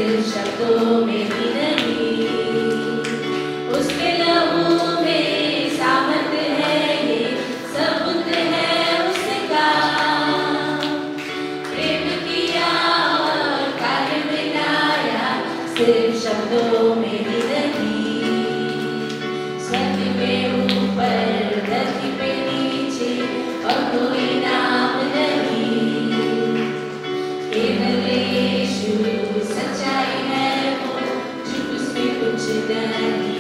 सिर्फ शब्दों में ही नहीं, उसके लहू में सामर्थ है, ये सबूत है उसका। प्रेम किया और कार्य मिलाया, सिर्फ शब्दों में ही नहीं, स्वर्ग में ऊपर धरती पे नीचे और कोई नाम नहीं, केवल यीशु सच्चाई है वो, झूठ उसमें कुछ नहीं।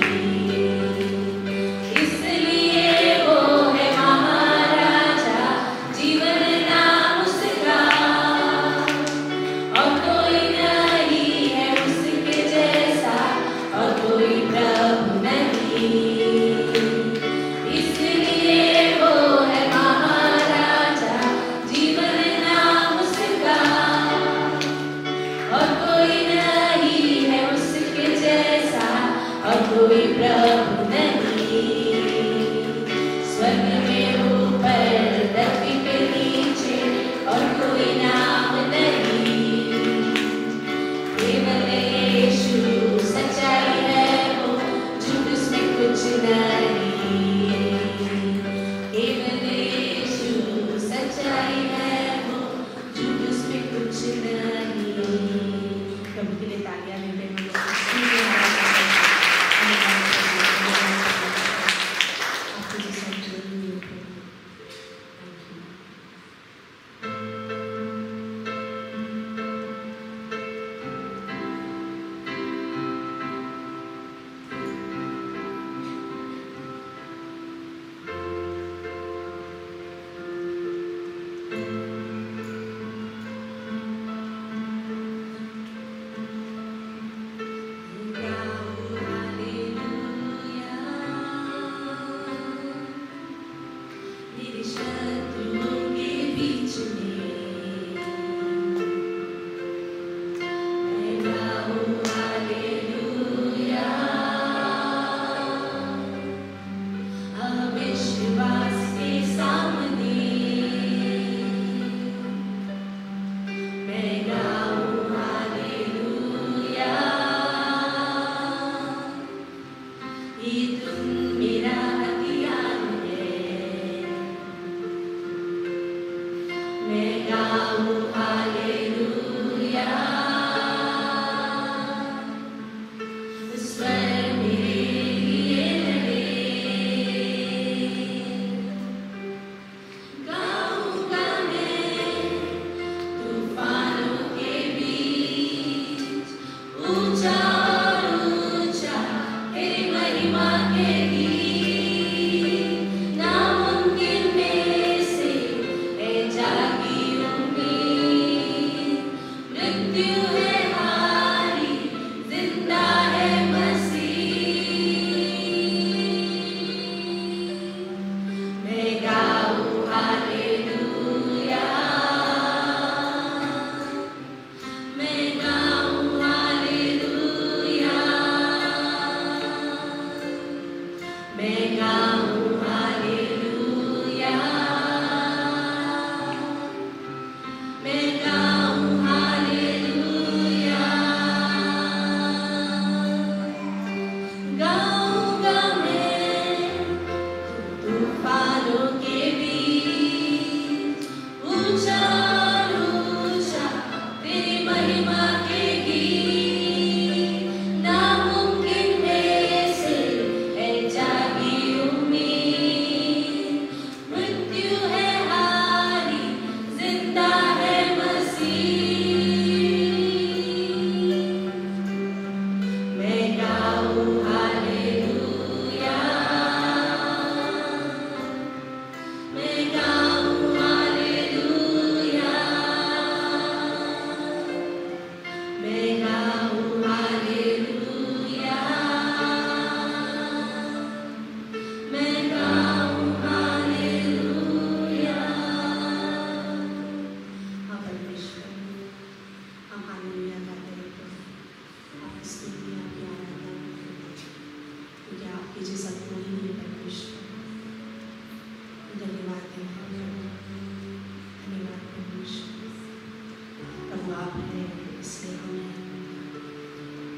इसलिए वो है महाराजा, जीवन नाम उसका, और कोई नहीं है उसके जैसा, और कोई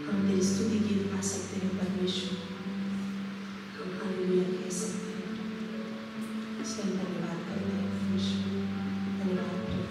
हम तेरी स्तुति गीत गा सकते हैं परमेश्वर, हम हालेलुया कह सकते हैं। इसका धन्यवाद करते हैं परमेश्वर, धन्यवाद प्रभु।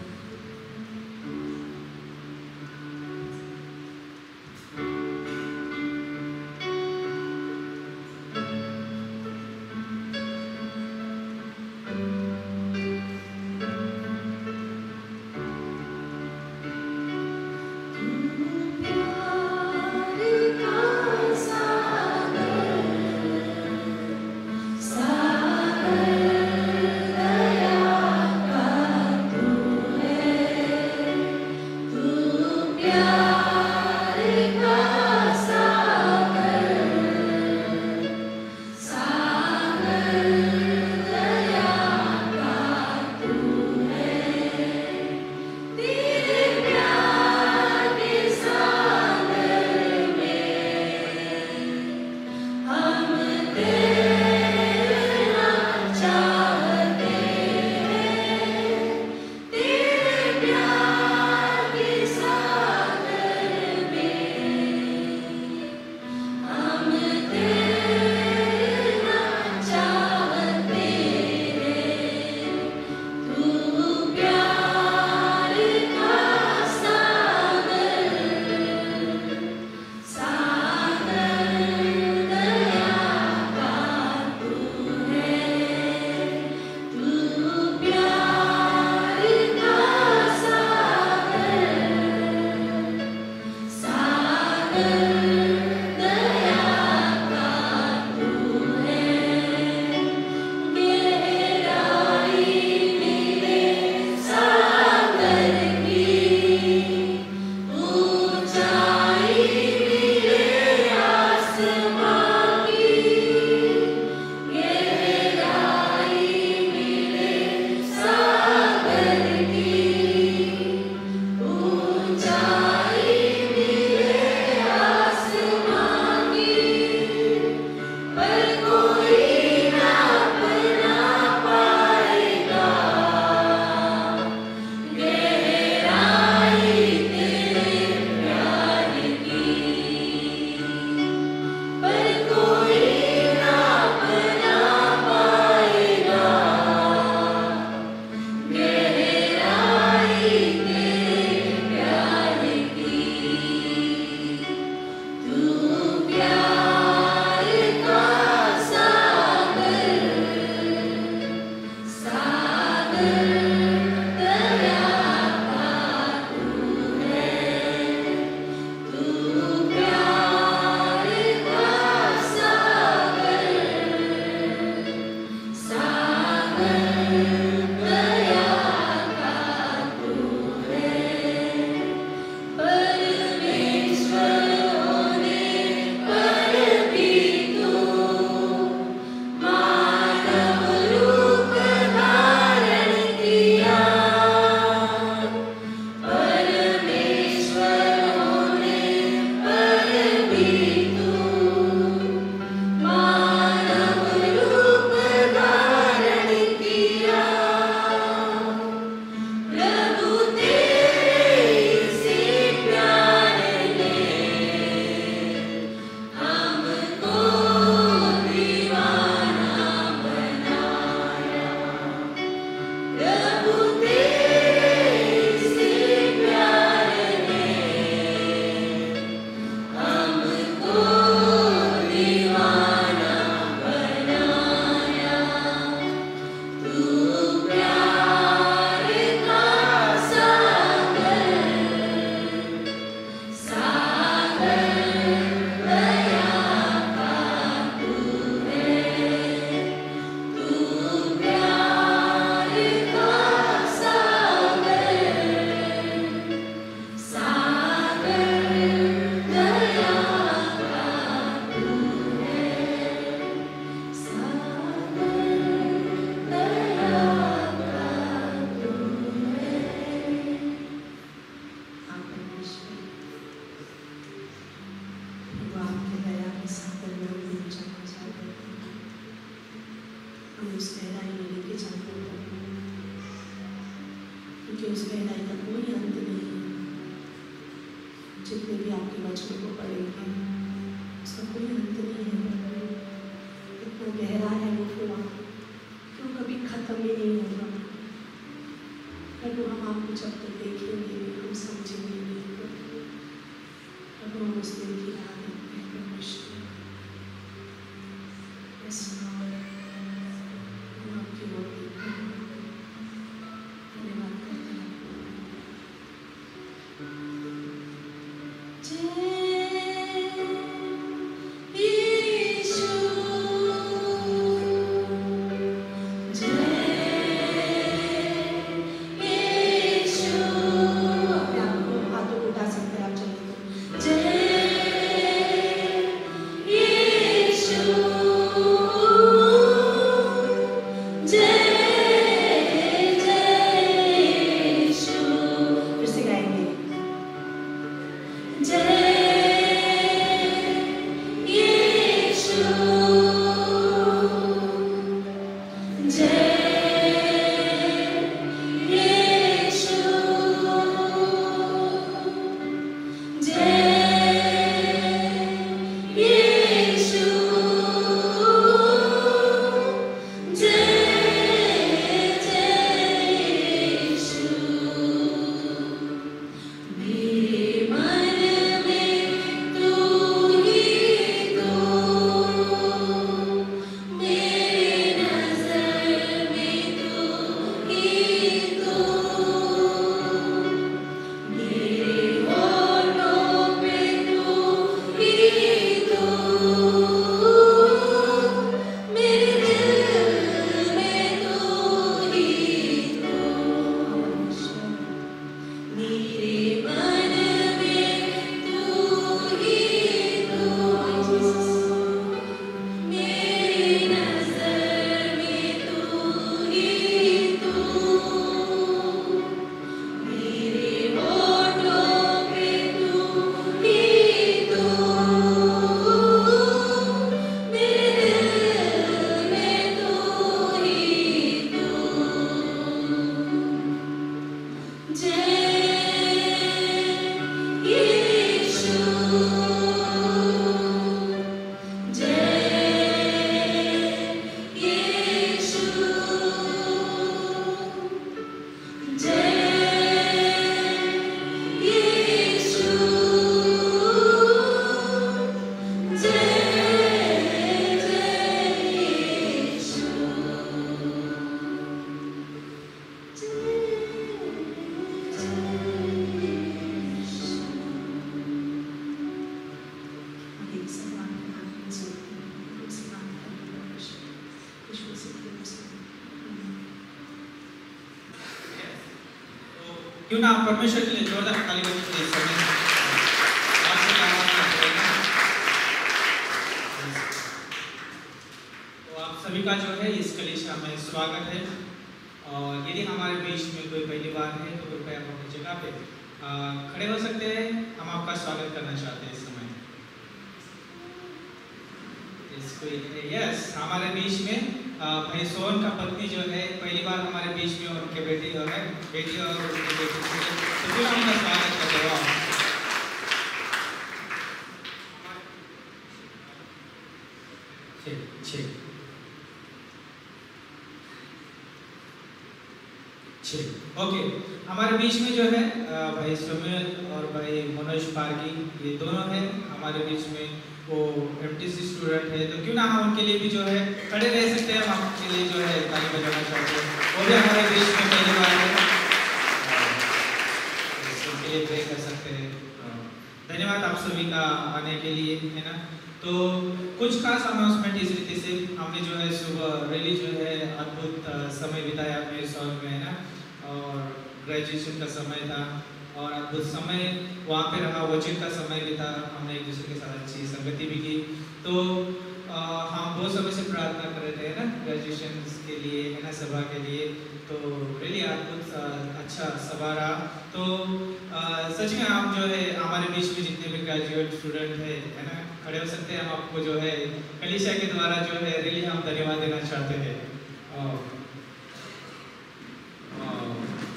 क्योंकि उसमें लाइन का कोई अंत नहीं है। जितने भी आपके वचनों को पढ़ेंगे की राह देखते हैं परमेश्वर। यस लॉर्ड, हम आपकी ओर देखते हैं, धन्यवाद करते हैं। क्यों ना आप परमेश्वर के लिए जोरदार ताली बजाते हैं इस समय। आपसे क्या मांगना पड़ेगा? तो आप सभी का जो है इस कलीसिया में स्वागत है। और यदि हमारे बीच में कोई पहली बार है तो कृपया आप अपनी जगह पे खड़े हो सकते हैं। हम आपका स्वागत करना चाहते हैं इस समय। यस, हमारे बीच में भाई सोहन का पत्नी जो है पहली बार हमारे बीच में, और उनके बेटी जो है बेटी और उनके बेटी तो फिर उनका स्वागत करते हो। ओके, हमारे बीच में जो है भाई सुमित और भाई मनोज पारगी, ये दोनों हैं हमारे बीच में। वो एमटीसी स्टूडेंट है, तो क्यों ना हम उनके लिए भी जो है खड़े रह सकते हैं। हम उनके लिए जो है ताली बजाना चाहते हैं। वो भी हमारे बीच में पहली बार है, उनके लिए प्रे कर सकते हैं। धन्यवाद आप सभी का आने के लिए, है ना। तो कुछ खास अनाउंसमेंट इस रीति से हमने जो है सुबह रैली जो है अद्भुत समय बिताया अपने शहर में, है ना। और ग्रेजुएशन का समय था और अद्भुत समय वहाँ पे रहा, वचन का समय भी था। हमने एक दूसरे के साथ अच्छी संगति भी की। तो हम बहुत समय से प्रार्थना कर रहे थे, है ना, ग्रेजुएशन के लिए, है ना, सभा के लिए। तो रियली अद्भुत अच्छा सभा रहा। तो सच में आप जो है हमारे बीच में जितने भी ग्रेजुएट स्टूडेंट है ना, खड़े हो सकते हैं। हम आपको जो है कलीसिया के द्वारा जो है रियली हम धन्यवाद देना चाहते हैं।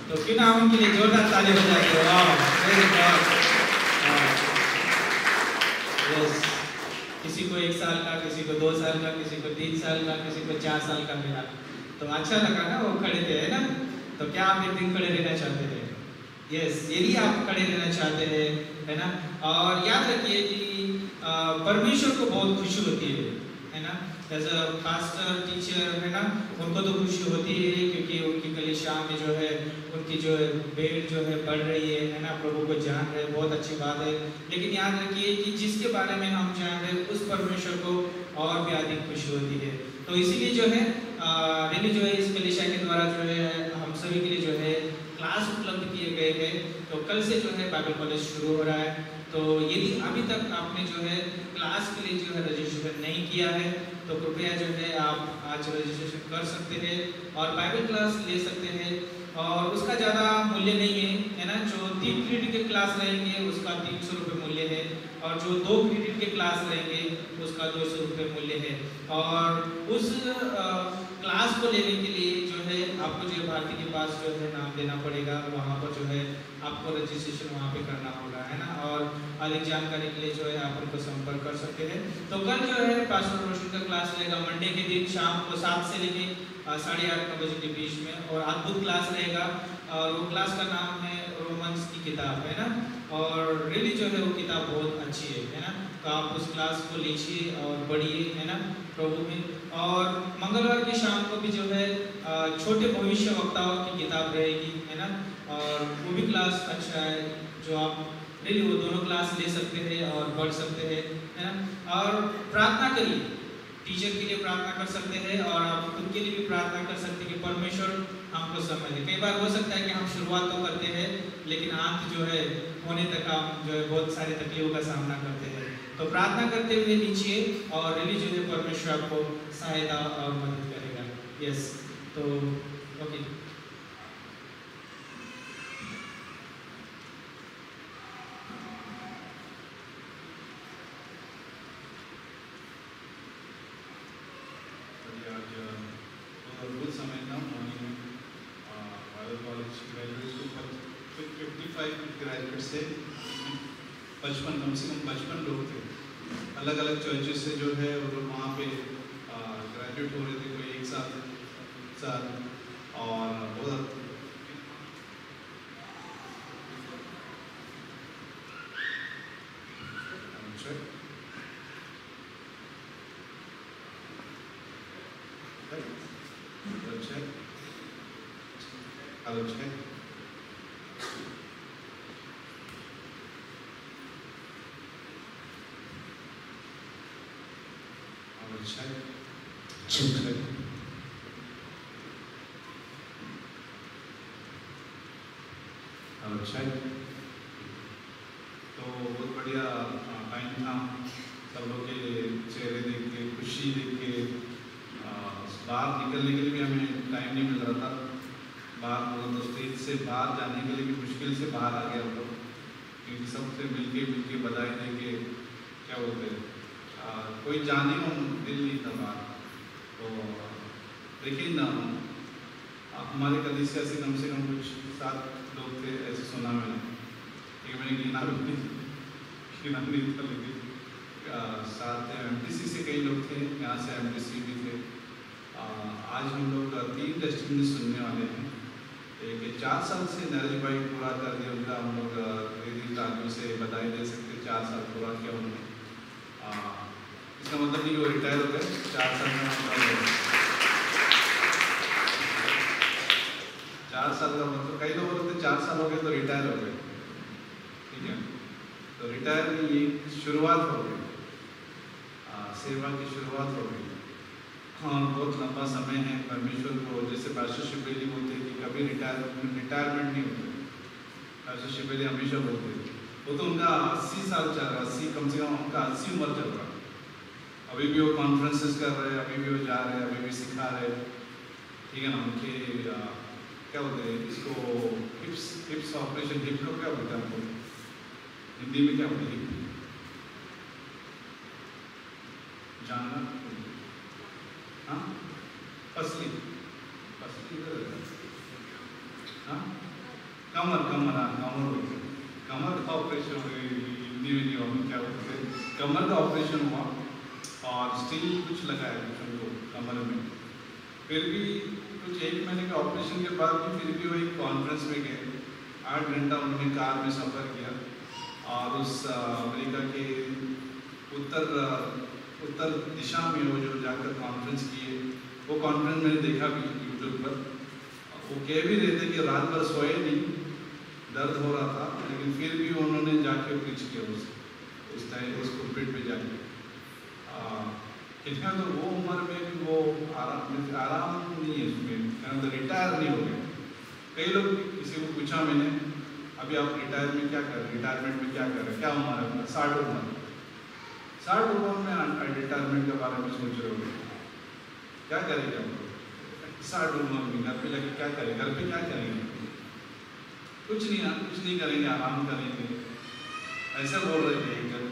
तो क्यों ना हम उनके लिए जोरदार ताली बजाते हैं। यस, किसी को 1 साल का, किसी को 2 साल का, किसी को 3 साल का, किसी को 4 साल का मिला। तो अच्छा लगा ना, वो खड़े थे, है ना। तो क्या आप एक दिन खड़े रहना चाहते थे? यस, यदि आप खड़े रहना चाहते हैं, है ना। और याद रखिए कि परमेश्वर को बहुत खुशी होती है ना। एज अ पास्टर टीचर है ना, उनको तो खुशी होती है क्योंकि उनकी कलीसिया में जो है उनकी जो है भीड़ जो है बढ़ रही है ना, प्रभु को जान रहे, बहुत अच्छी बात है। लेकिन याद रखिए कि जिसके बारे में हम जान रहे हैं उस परमेश्वर को और भी अधिक खुशी होती है। तो इसीलिए जो है रिली जो है इस कलीसिया के द्वारा जो है हम सभी के लिए जो है क्लास उपलब्ध किए गए हैं। तो कल से जो है बाइबल कॉलेज शुरू हो रहा है। तो यदि अभी तक आपने जो है क्लास के लिए जो है रजिस्ट्रेशन नहीं किया है तो कृपया जो है आप आज रजिस्ट्रेशन कर सकते हैं और बाइबल क्लास ले सकते हैं। और उसका ज़्यादा मूल्य नहीं है ना। जो 3 क्रेडिट के क्लास रहेंगे उसका 300 रुपये मूल्य है और जो 2 क्रेडिट के क्लास रहेंगे उसका 200 रुपये मूल्य है। और उस क्लास को लेने के लिए जो है आपको जो भारती के पास जो है नाम देना पड़ेगा, वहाँ पर जो है आपको रजिस्ट्रेशन वहाँ पे करना होगा है ना। और अधिक जानकारी के लिए जो है आप उनको संपर्क कर सकते हैं। तो कल जो है पास्टर रोशन का क्लास रहेगा मंडे के दिन शाम को 7 से लेके 8:30-9 बजे के बीच में और अद्भुत क्लास रहेगा। और वो क्लास का नाम है रोमन्स की किताब है ना। और रियली जो है वो किताब बहुत अच्छी है ना। तो आप उस क्लास को लीजिए और पढ़िए है ना प्रभु में। और मंगलवार की शाम को भी जो है छोटे भविष्य वक्ताओं की किताब रहेगी है ना। और वो भी क्लास अच्छा है जो आप रियली वो दोनों क्लास ले सकते हैं और पढ़ सकते हैं है ना। और प्रार्थना करिए, टीचर के लिए प्रार्थना कर सकते हैं और आप खुद के लिए भी प्रार्थना कर सकते हैं कि परमेश्वर हमको समझ दे। कई बार हो सकता है कि हम शुरुआत तो करते हैं लेकिन अंत जो है होने तक हम जो है बहुत सारे तकलीफों का सामना करते हैं। तो प्रार्थना करते हुए लीजिए और रियली जो है परमेश्वर आपको सहायता और मदद करेगा। यस, तो ओके। अद्भुत समय था मॉर्निंग में बाइबल कॉलेज ग्रेजुएट को 55 ग्रेजुएट से 55 कम से कम 55 लोग थे। अलग अलग चर्चेस से जो है वो लोग वहाँ पे ग्रेजुएट हो रहे थे, कोई एक साथ और बहुत Hello, check. Hello, check. Check. Hello, check. तो बहुत बढ़िया टाइम था। सब लोग के चेहरे देख के, खुशी देख के, बाहर निकलने के लिए भी हमें टाइम नहीं मिल रहा था। बाहर तो स्टेज से बाहर जाने के लिए भी मुश्किल से बाहर आ गया हम लोग, क्योंकि सबसे मिलके बधाई दे के क्या बोलते हैं कोई जाने को दिल नहीं था बाहर। तो देखिए ना, हमारे कलीसिया से कम कुछ 7 लोग थे ऐसे सुना मैंने, ठीक मैंने गिना नहीं था लेकिन 7 MTC से कई लोग थे, यहाँ से MTC भी थे। आज हम लोग 3 टेस्टिमनी सुनने वाले हैं। एक 4 साल से नरेश भाई पूरा कर दिया उनका, हम लोग तालियों से बधाई दे सकते। 4 साल पूरा किया उन्होंने। इसका मतलब नहीं वो रिटायर हो गए, 4 साल में 4 साल का मतलब कई लोग बोलते 4 साल हो गए तो रिटायर हो गए, ठीक है। तो रिटायर में ये शुरुआत हो गई, सेवा की शुरुआत हो गई। हाँ, बहुत लंबा समय है परमेश्वर को, जैसे पास्टर शिबेली बोलते हैं कि कभी रिटायरमेंट नहीं होता। पास्टर शिबेली हमेशा बोलते हैं, वो तो उनका 80 साल चल रहा, 80 कम से कम उनका 80 उम्र चल रहा। अभी भी वो कॉन्फ्रेंसेस कर रहे हैं, अभी भी वो जा रहे हैं, अभी भी सिखा रहे हैं, ठीक है ना। उनके क्या बोलते हैं इसको, हिप्स ऑपरेशन, हिप को क्या बोलते हैं आपको हिंदी में, क्या बोलते हैं जानना, हाँ पसली हाँ कमर का ऑपरेशन हिंदी में नहीं होगा, क्या बोलते हैं कमर का ऑपरेशन हुआ और स्टील कुछ लगा है कुछ उनको कमर में। फिर भी कुछ 1 महीने के ऑपरेशन के बाद भी फिर भी वही कॉन्फ्रेंस में गए। 8 घंटा उन्होंने कार में सफ़र किया और उस अमेरिका के उत्तर उत्तर दिशा में वो जो जाकर कॉन्फ्रेंस किए, वो कॉन्फ्रेंस मैंने देखा भी यूट्यूब पर। वो कह भी रहे थे कि रात भर सोए नहीं, दर्द हो रहा था, लेकिन फिर भी उन्होंने जाके प्रीच किया उस टाइम उस पुलपिट पे जाके। कितना तो वो उम्र में भी वो आराम नहीं है उसमें, तो रिटायर नहीं हो गए। कई लोग किसी को पूछा मैंने, अभी आप रिटायरमेंट में क्या कर रहे हैं, क्या उम्र है अपना? 60 उम्र। 60 उम्र में रिटायरमेंट के बारे में सोच रहे हो, क्या करेंगे आप लोग? 60 उम्र में घर पे लगे क्या करेंगे? घर पे क्या करेंगे? कुछ नहीं करेंगे, आराम करेंगे, ऐसा बोल रहे थे एक जन।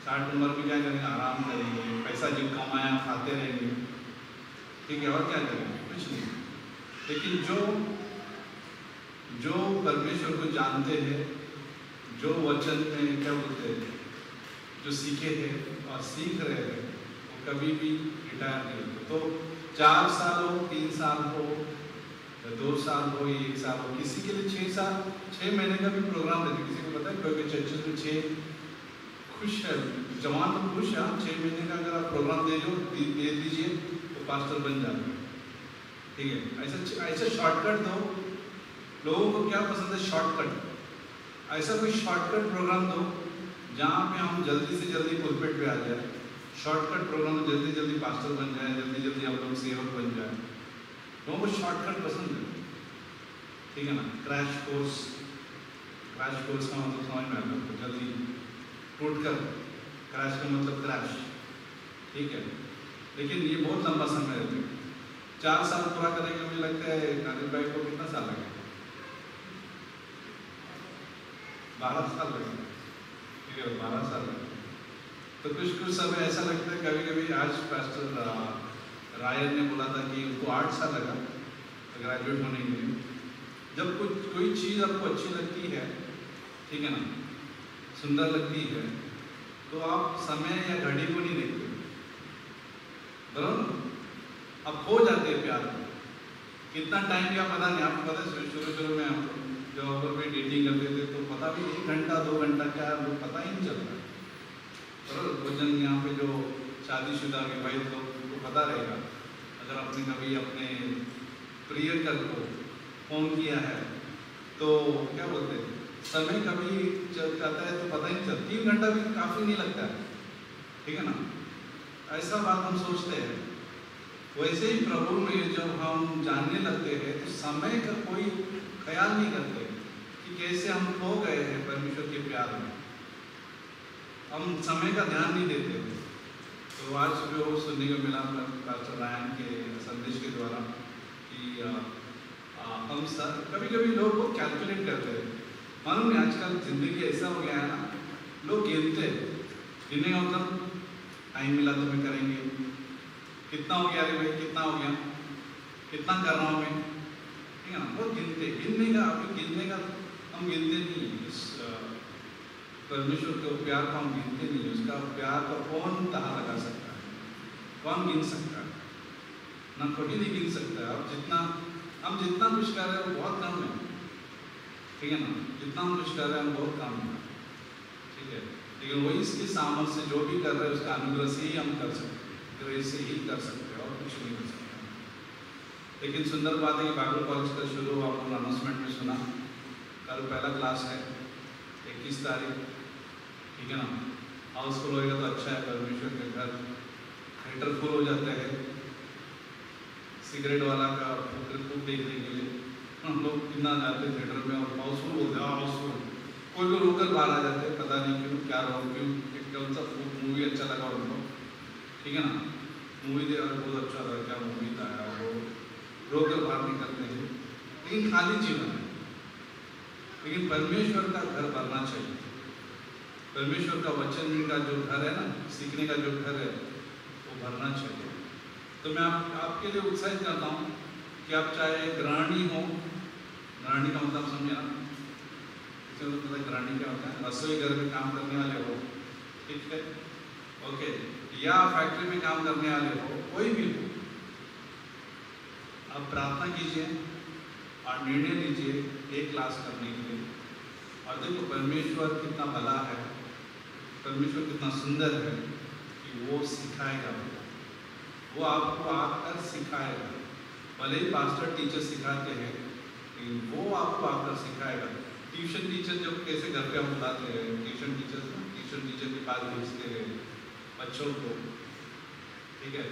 60 उम्र में क्या करेंगे? आराम करेंगे, पैसा जो कमाया खाते रहेंगे, ठीक है, और क्या करेंगे? कुछ नहीं। लेकिन जो परमेश्वर को जानते हैं, जो वचन में क्या बोलते हैं, जो सीखे हैं और सीख रहे हैं, वो कभी भी रिटायर नहीं होते। तो 4 साल हो, 3 साल हो, 2 साल हो, 1 साल हो, किसी के लिए 6 महीने का भी प्रोग्राम देते। किसी को पता है कोई चर्च में 6 खुश है, जवान तो खुश है, 6 महीने का अगर आप प्रोग्राम दे दीजिए तो पास्टर बन जाते हैं, ठीक है। ऐसा शॉर्टकट दो। लोगों को क्या पसंद है? शॉर्टकट। ऐसा कोई शॉर्टकट प्रोग्राम दो जहाँ पे हम जल्दी से जल्दी पुलपिट पे आ जाए। शॉर्टकट प्रोग्राम, जल्दी पास्टर बन जाए, जल्दी हम लोग सेवक बन जाए। लोगों को शॉर्टकट पसंद है, ठीक है ना। क्रैश कोर्स का मतलब समझ में आता है, जल्दी टूट कर। क्रैश का मतलब क्रैश, ठीक है। लेकिन ये बहुत लंबा समय रहता है। 4 साल पूरा करेंगे, मुझे लगता है नादिर भाई को कितना साल लगेगा? 12 साल लगेगा, ठीक है, 12 साल लगेगा। तो कुछ समय ऐसा लगता है कभी आज पास्टर रायन ने बोला था कि उनको 8 साल लगा ग्रेजुएट होने के लिए। जब कोई चीज़ आपको अच्छी लगती है, ठीक है ना, सुंदर लगती है, तो आप समय या घड़ी को नहीं देखते, बराबर। अब खो जाते हैं प्यार में। कितना टाइम या पता नहीं, आपको पता है शुरू में आप जब अगर कोई डेटिंग करते थे तो पता भी 1 घंटा 2 घंटा क्या वो पता ही नहीं चलता। और भोजन यहाँ पे जो शादीशुदा विवाहित लोग उनको पता रहेगा, अगर आपने कभी अपने प्रियकर को फोन किया है तो क्या बोलते हैं, समय कभी चल जाता है तो पता ही नहीं चलता। 3 घंटा भी काफ़ी नहीं लगता है, ठीक है ना। ऐसा बात हम सोचते हैं। वैसे ही प्रभु में जब हम जानने लगते हैं तो समय का कोई ख्याल नहीं करते कि कैसे हम खो गए हैं परमेश्वर के प्यार में। हम समय का ध्यान नहीं देते। तो आज जो सुनने को मिला पास्टर रायन के संदेश के द्वारा कि हम कभी लोग वो कैलकुलेट करते हैं। मालूम नहीं आजकल जिंदगी ऐसा हो गया है ना, लोग गिनते हैं। गिनने का मतलब टाइम मिला तो मैं करेंगे, कितना हो गया रे भाई, कितना हो गया, कितना कर रहा हूँ मैं, ठीक है ना। बहुत गिनने का हम गिनते नहीं। इस परमेश्वर के प्यार को हम गिनते नहीं। उसका प्यार को कौन ताहा लगा सकता है, कौन गिन सकता है? ना कोई नहीं गिन सकता है। हम जितना कुछ कर रहे हैं वो बहुत कम है, ठीक है ना। जितना हम कुछ कर रहे हैं हम बहुत कम है, ठीक है। लेकिन वही इसके सामर्थ्य से जो भी कर रहे हैं उसका अनुग्रह से ही हम कर सकते हैं, ग्रेस से ही कर सकते हैं, और कुछ नहीं कर सकते। लेकिन सुंदर बात है कि बाइबल कॉलेज का शुरू आप लोग अनाउंसमेंट में सुना, कल पहला क्लास है 21 तारीख, ठीक है ना। हाउसफुल होएगा तो अच्छा है। परमेश्वर के घर थिएटर फुल हो जाता है। सिगरेट वाला का खूब देखने के लिए हम लोग कितना जाते थिएटर में, और हाउसफुल बोलते हैं हाउसफुल। कोई को रोककर बाहर आ जाते हैं, पता नहीं क्यों, क्या रहो क्यों, कौन सा मूवी अच्छा लगा उनको, ठीक है ना। मूवी देखा बहुत अच्छा लगा, क्या मूवी था, वो रोककर बाहर निकलते हैं। लेकिन खाली जीवन है। लेकिन परमेश्वर का घर भरना चाहिए। परमेश्वर का वचन का जो घर है ना, सीखने का जो घर है, वो भरना चाहिए। तो मैं आपके लिए उत्साहित करता हूँ कि आप चाहे गृहिणी हो, गृहिणी का मतलब समझे ना, चलो पता गृहिणी क्या होता है, रसोई घर में काम करने वाले हो, ठीक है, ओके, या फैक्ट्री में काम करने वाले हो, कोई भी हो, आप प्रार्थना कीजिए और निर्णय लीजिए एक क्लास करने के लिए। और देखो परमेश्वर कितना भला है, परमेश्वर कितना सुंदर है। वो सिखाएगा, वो आपको आकर सिखाएगा। भले ही पास्टर टीचर सिखाते हैं, लेकिन वो आपको आकर सिखाएगा। ट्यूशन टीचर जब कैसे घर पे हम बुलाते हैं, ट्यूशन टीचर के पास भेजते हैं बच्चों को, ठीक है,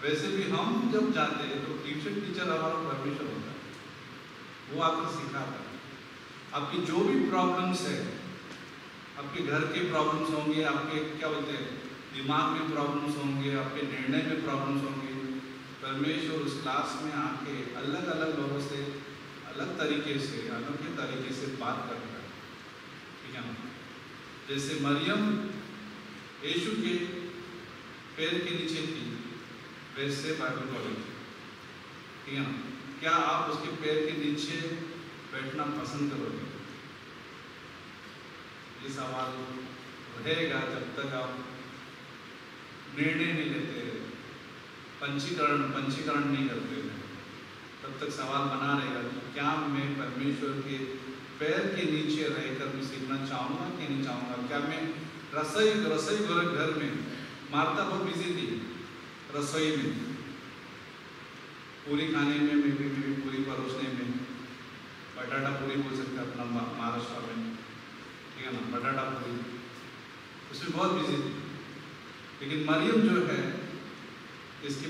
वैसे भी हम जब जाते हैं तो ट्यूशन टीचर हमारा परमेश्वर होता है, वो आपको सिखाता है। आपकी जो भी प्रॉब्लम्स है, आपके घर के प्रॉब्लम्स होंगे, आपके क्या बोलते हैं दिमाग में प्रॉब्लम्स होंगे, आपके निर्णय में प्रॉब्लम्स होंगे, परमेश्वर उस क्लास में आके अलग अलग लोगों से अलग तरीके से, अनोखे तरीके से बात करता है, ठीक है ना। जैसे मरियम यीशु के पैर के नीचे थी, वैसे बाइबल कॉलेज, ठीक है ना। क्या आप उसके पैर के नीचे बैठना पसंद करोगे? ये सवाल रहेगा जब तक आप निर्णय नहीं लेते, पंचीकरण नहीं करते, तब तक सवाल बना रहेगा कि क्या मैं परमेश्वर के पैर के नीचे रहकर मैं सीखना चाहूँगा कि नहीं चाहूँगा। क्या मैं रसोई घर में, मार्ता बहुत बिजी थी रसोई में, पूरी खाने में, मैं भी पूरी परोसने में, बटाटा पूरी बोल सकते अपना महाराष्ट्र में, ठीक है ना, बटाटा पूरी, उसमें बहुत बिजी थी। लेकिन मरियम जो है इसके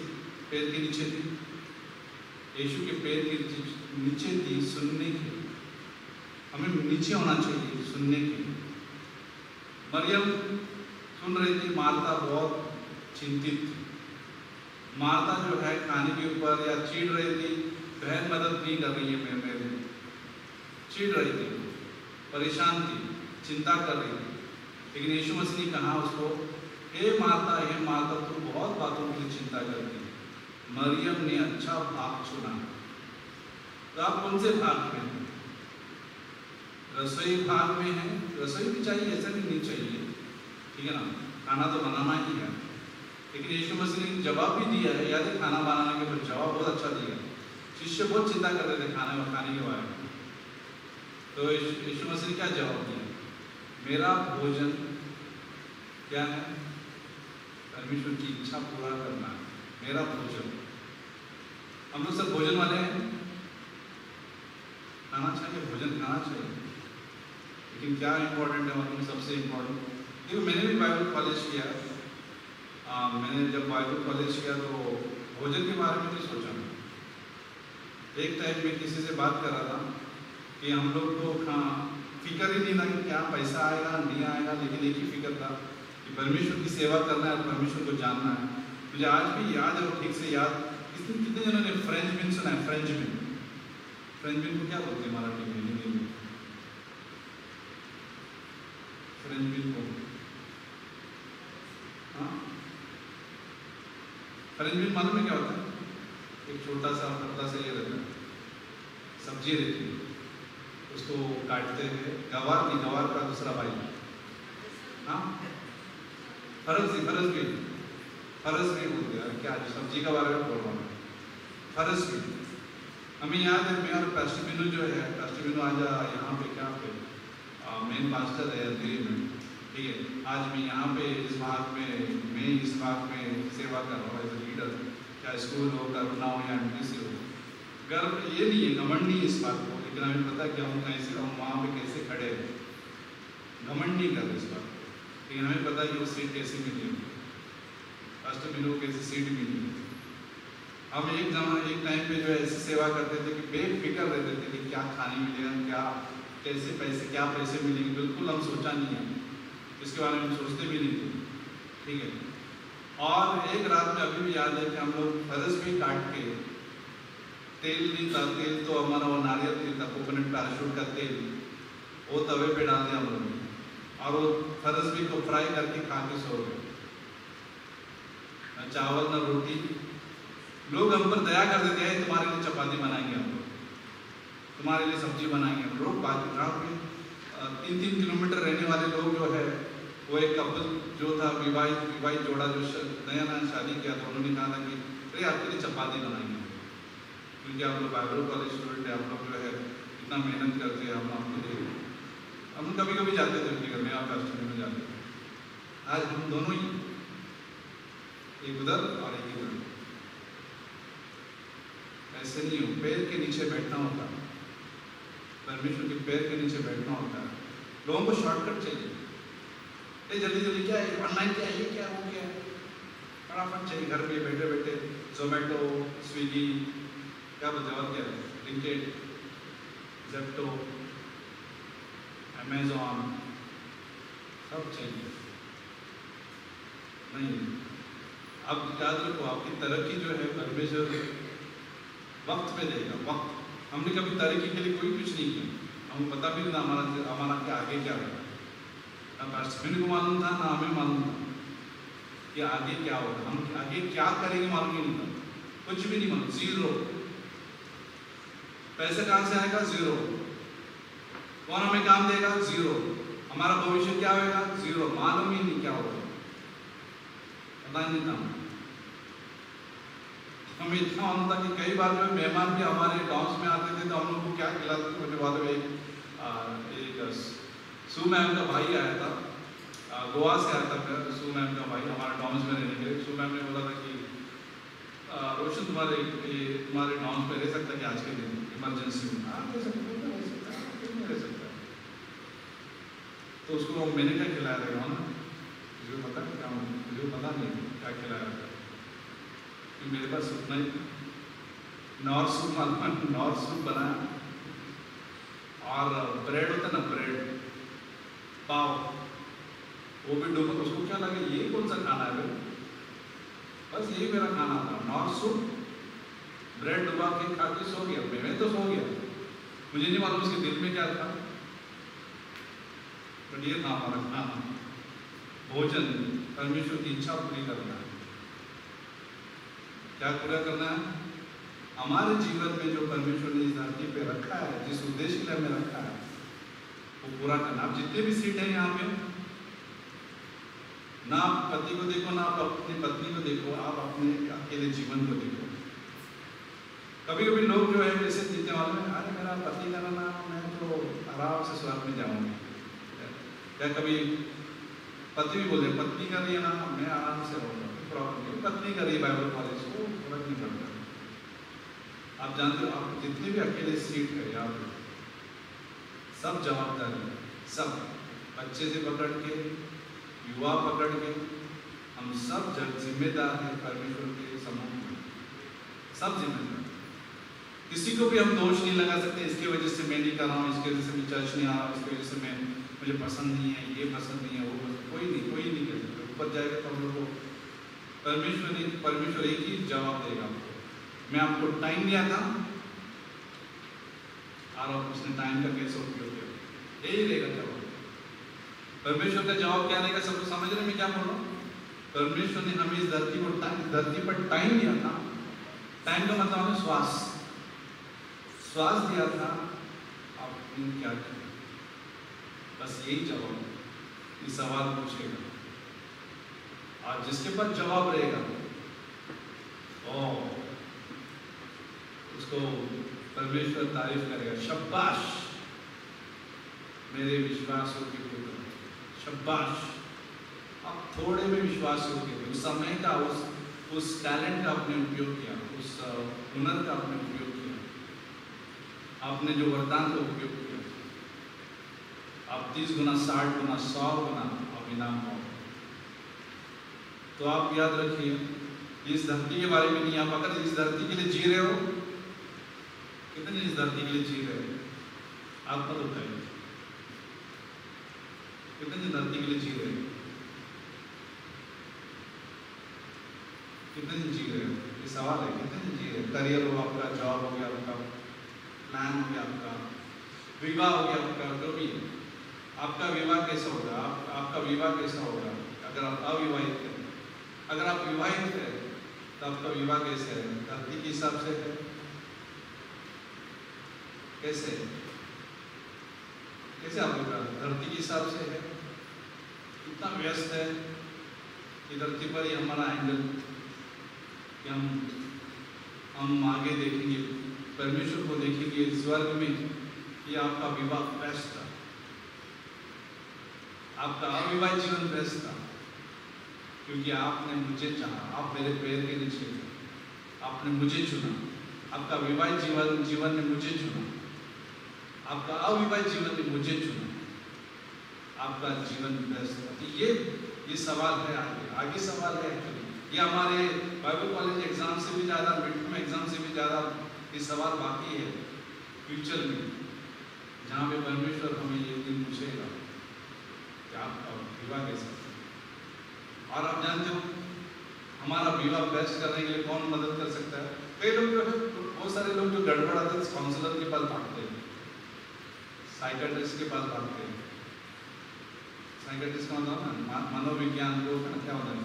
पैर के नीचे थी, यीशु के पैर के नीचे थी सुनने के। हमें नीचे होना चाहिए सुनने के। मरियम सुन रही थी, मार्ता बहुत चिंतित थी। मार्ता जो है खाने के ऊपर या चिढ़ रही थी, बहन मदद नहीं कर रही है, मेरे चिढ़ रही थी, परेशान थी, चिंता कर रही थी। लेकिन यीशु मसीह ने कहा उसको, हे मार्ता तू बहुत बातों के लिए चिंता करती है, मरियम ने अच्छा भाग चुना। तो आप कौन से भाग में हैं? रसोई भाग में है, रसोई भी चाहिए, ऐसा नहीं चाहिए, ठीक है ना, खाना तो बनाना ही है। लेकिन यीशु मसीह ने जवाब भी दिया है, याद है खाना बनाने के बाद जवाब बहुत अच्छा दिया। शिष्य बहुत चिंता कर रहे थे खाने के बारे में, तो यीशु मसीह ने क्या जवाब दिया? मेरा भोजन क्या है? परमेश्वर की इच्छा पूरा करना है, मेरा भोजन। हम लोग सब भोजन वाले हैं, खाना चाहिए, भोजन खाना चाहिए, लेकिन क्या इम्पोर्टेंट है हमारे में? सबसे इम्पोर्टेंट, देखो मैंने भी बाइबल कॉलेज किया, मैंने जब बाइबल कॉलेज किया तो भोजन के बारे में नहीं सोचा। एक टाइम में किसी से बात कर रहा था कि हम लोग को फिक्र ही नहीं था कि क्या पैसा आएगा नहीं आएगा, लेकिन एक ही फिक्र था कि परमेश्वर की सेवा करना है और परमेश्वर को जानना है। मुझे आज भी याद है, वो ठीक से याद। इसमें कितने जनों ने फ्रेंच बिन सुना है? फ्रेंच बिन को क्या बोलते हैं मराठी में, हिंदी में? फ्रेंच बिन को फ्रेंच बिन मालूम है क्या होता है? एक छोटा सा पतला सा ये रहता है, सब्जी रहती है, उसको काटते हैं, गवार का दूसरा भाई, हाँ फरस भी बोलते हैं। क्या सब्जी का बारे में बोल रहा हूँ, फरस भी। हमें याद है, मैं और पास्टर बिनू जो है, पास्टर बिनू आज यहाँ पे क्या पे मेन पास्टर है दिल्ली में, ठीक है। आज मैं यहाँ पे इस भाग में सेवा कर रहा हूँ एज ए लीडर, चाहे स्कूल हो, करुणा हो या एमपीसी हो। गर्व ये नहीं है, घमंड नहीं इस बात को, लेकिन हमें पता है कि हम कैसे, हम वहाँ पे कैसे खड़े हैं, घमंड नहीं कर इस बात को, लेकिन हमें पता है कि वो सीट कैसे मिली, पास्टर बिनू को कैसे सीट मिली। हम एक टाइम पे जो है ऐसी सेवा करते थे कि बेफिक्र रहते थे कि क्या खाने मिलेगा, क्या पैसे मिलेंगे, बिल्कुल हम सोचा नहीं है, इसके बारे में सोचते भी नहीं थे, ठीक है। और एक रात में अभी भी याद है कि हम लोग फरस भी काट के, तेल नहीं था, तेल तो हमारा वो नारियल तेल था, कोकोनट पैराशूट का तेल, वो तवे पे डाल दिया हम लोगों ने, और वो फरस भी को फ्राई करके खा के सो गए। न चावल न रोटी। लोग हम पर दया कर देते हैं, तुम्हारे लिए चपाती बनाएंगे हम लोग, तुम्हारे लिए सब्जी बनाएंगे हम लोग। बाकी 3-3 किलोमीटर रहने वाले लोग जो है, वो एक कपल जो था, विवाहित जोड़ा जो नया शादी किया था, उन्होंने कहा था कि अरे आपके लिए चपाती बनाएंगे, क्योंकि आप लोग बाइबल कॉलेज स्टूडेंट है, आप लोग जो है इतना मेहनत करते हैं, हम आपके लिए, हम कभी जाते थे उनके घर में, आप पास्टर में जाते थे। आज हम दोनों ही एक उधर और एक इधर। ऐसे नहीं हो, पैर के नीचे बैठना होता है, परमेश्वर के पैर के नीचे बैठना होता है। लोगों को शॉर्टकट चाहिए, ये जल्दी जल्दी क्या है, ऑनलाइन क्या है, ये क्या वो क्या है, फटाफट चाहिए। घर पे बैठे बैठे जोमेटो, स्विगी, क्या बोलते हैं और क्या है, ब्लिंकिट, ज़ेप्टो, अमेज़ॉन, सब चाहिए। नहीं, अब याद रखो, आपकी तरक्की जो है परमेश्वर वक्त पे देगा। वक्त, हमने कभी तरक्की के लिए कोई कुछ नहीं किया, हमें पता भी नहीं हमारा क्या आगे क्या होगा। ना पास्टर को मालूम था, ना हमें मालूम था कि आगे क्या होगा, हम आगे क्या करेंगे मालूम ही नहीं था, कुछ भी नहीं मालूम, जीरो। पैसे कहाँ से आएगा, जीरो। कौन हमें काम देगा, जीरो। हमारा भविष्य क्या होगा, जीरो, मालूम ही नहीं क्या होगा, पता नहीं था। हमें इतना मालूम था कि कई बार जो मेहमान भी हमारे गाँव में आते थे तो हम लोग को क्या खिलाते थे। मुझे बाद में एक सू मैम का भाई आया था, गोवा से आया था। सू मैम का भाई हमारे गाँव में रहने के लिए, सू मैम ने बोला था कि रोशन तुम्हारे गाँव में रह सकता है कि आज के दिन इमरजेंसी में? हाँ रह सकता है। तो उसको मैंने क्या खिलाया था ना, मुझे पता क्या, मुझे पता नहीं क्या खिलाया था, कि मेरे पास उतना ही नॉर्थ सूप बनाया, और ब्रेड होता ना, ब्रेड पाव, वो भी डूबा। उसको क्या लगा, ये कौन सा खाना है भाई, बस यही मेरा खाना था, नॉर्थ सूप, ब्रेड डुबा के खा के सो गया। मैं तो सो गया, मुझे नहीं मालूम उसके दिल में क्या था, बट ये था हमारा खाना, भोजन। परमेश्वर की इच्छा पूरी करना है। क्या पूरा करना है? हमारे जीवन में जो परमेश्वर ने इस धरती पे रखा है, जिस उद्देश्य के लिए हमें रखा है, वो पूरा करना। आप जितने भी सीट हैं यहाँ पे, ना आप पति को देखो, ना आप अपनी पत्नी को देखो, आप अपने अकेले जीवन को देखो। कभी कभी लोग जो है ऐसे जीते वाले में, अरे मेरा पति का ना, मैं तो आराम से स्वर्ग में जाऊंगी। या कभी पति भी बोले, पत्नी कर रही है ना, मैं आराम से रहूँगा, प्रॉब्लम नहीं। पत्नी कर रही है बाइबल कॉलेज को, फर्क नहीं पड़ता। आप जानते हो, आप जितने भी अकेले सीट है यहाँ पे, सब जवाबदारी, सब बच्चे से पकड़ के युवा पकड़ के, हम सब जिम्मेदार हैं परमेश्वर के समूह में, सब जिम्मेदार। किसी को भी हम दोष नहीं लगा सकते, इसकी वजह से मैं नहीं कर रहा हूँ, इसकी वजह से मैं चर्च नहीं आ रहा हूँ, इसकी वजह से मैं मुझे पसंद नहीं है, ये पसंद नहीं है, वो पसंद, कोई नहीं कर सकता। ऊपर जाएगा तो हम लोग को परमेश्वर एक ही जवाब देगा आपको। मैं आपको टाइम दिया था और उसने टाइम का कैसे उपयोग किया, यही रहेगा जवाब। परमेश्वर का जवाब क्या रहेगा, सबको समझ रहे मैं क्या बोल रहा हूँ? परमेश्वर ने हमें इस धरती पर टाइम दिया था। टाइम का मतलब हमें श्वास दिया था, आपने क्या किया? बस यही जवाब, ये सवाल पूछेगा और जिसके पास जवाब रहेगा उसको परमेश्वर तारीफ करेगा, शाबाश मेरे विश्वास योग्य पुत्र, शाबाश। आप थोड़े में विश्वास योग्य थे, उस समय का उस टैलेंट का आपने उपयोग किया, उस हुनर का आपने उपयोग किया, आपने जो वरदान का उपयोग किया, आप 30 गुना 60 गुना 100 गुना आप इनाम पाओ। तो आप याद रखिए, इस धरती के बारे में नहीं, आप अगर इस धरती के लिए जी रहे हो, कितने इस धरती के लिए जी रहे हो, आप मत उठाइए, कितने धरती के लिए जी रहे हो, कितने दिन जी रहे हो, ये सवाल है, कितने दिन जी रहे हो? करियर हो आपका, जॉब हो गया आपका, प्लान हो गया आपका, विवाह हो गया आपका, जो भी है, आपका विवाह कैसा होगा, आपका विवाह कैसा होगा? अगर आप अविवाहित हैं, अगर आप विवाहित हैं तो आपका विवाह कैसे है? धरती के हिसाब से है, कैसे आपका धरती के हिसाब से है? इतना व्यस्त है कि धरती पर ही हमारा एंगल कि हम आगे देखेंगे, परमेश्वर को देखेंगे स्वर्ग में, कि आपका विवाह बेस्ट था, आपका अविवाहित जीवन बेस्ट था। क्योंकि आपने मुझे चाहा, आप मेरे पैर के नीचे थे, आपने मुझे चुना, आपका विवाहित जीवन ने मुझे चुना, आपका अविवाहित जीवन ने मुझे चुना, आपका जीवन व्यस्त। ये सवाल है, आगे सवाल है एक्चुअली। ये हमारे बाइबल कॉलेज एग्जाम से भी ज़्यादा, मिड टर्म एग्जाम से भी ज़्यादा ये सवाल बाकी है फ्यूचर में, जहाँ पे परमेश्वर हमें ये दिन पूछेगा कि आपका विवाह कैसा। और आप जानते हो हमारा विवाह बेस्ट करने के लिए कौन मदद कर सकता है? कई लोग जो है, बहुत सारे लोग जो गड़बड़ाते हैं काउंसलर के पास भागते हैं, साइकियाट्रिस्ट के पास भागते हैं। साइकियाट्रिस्ट का होता है ना मनोविज्ञान लोग का क्या होता है,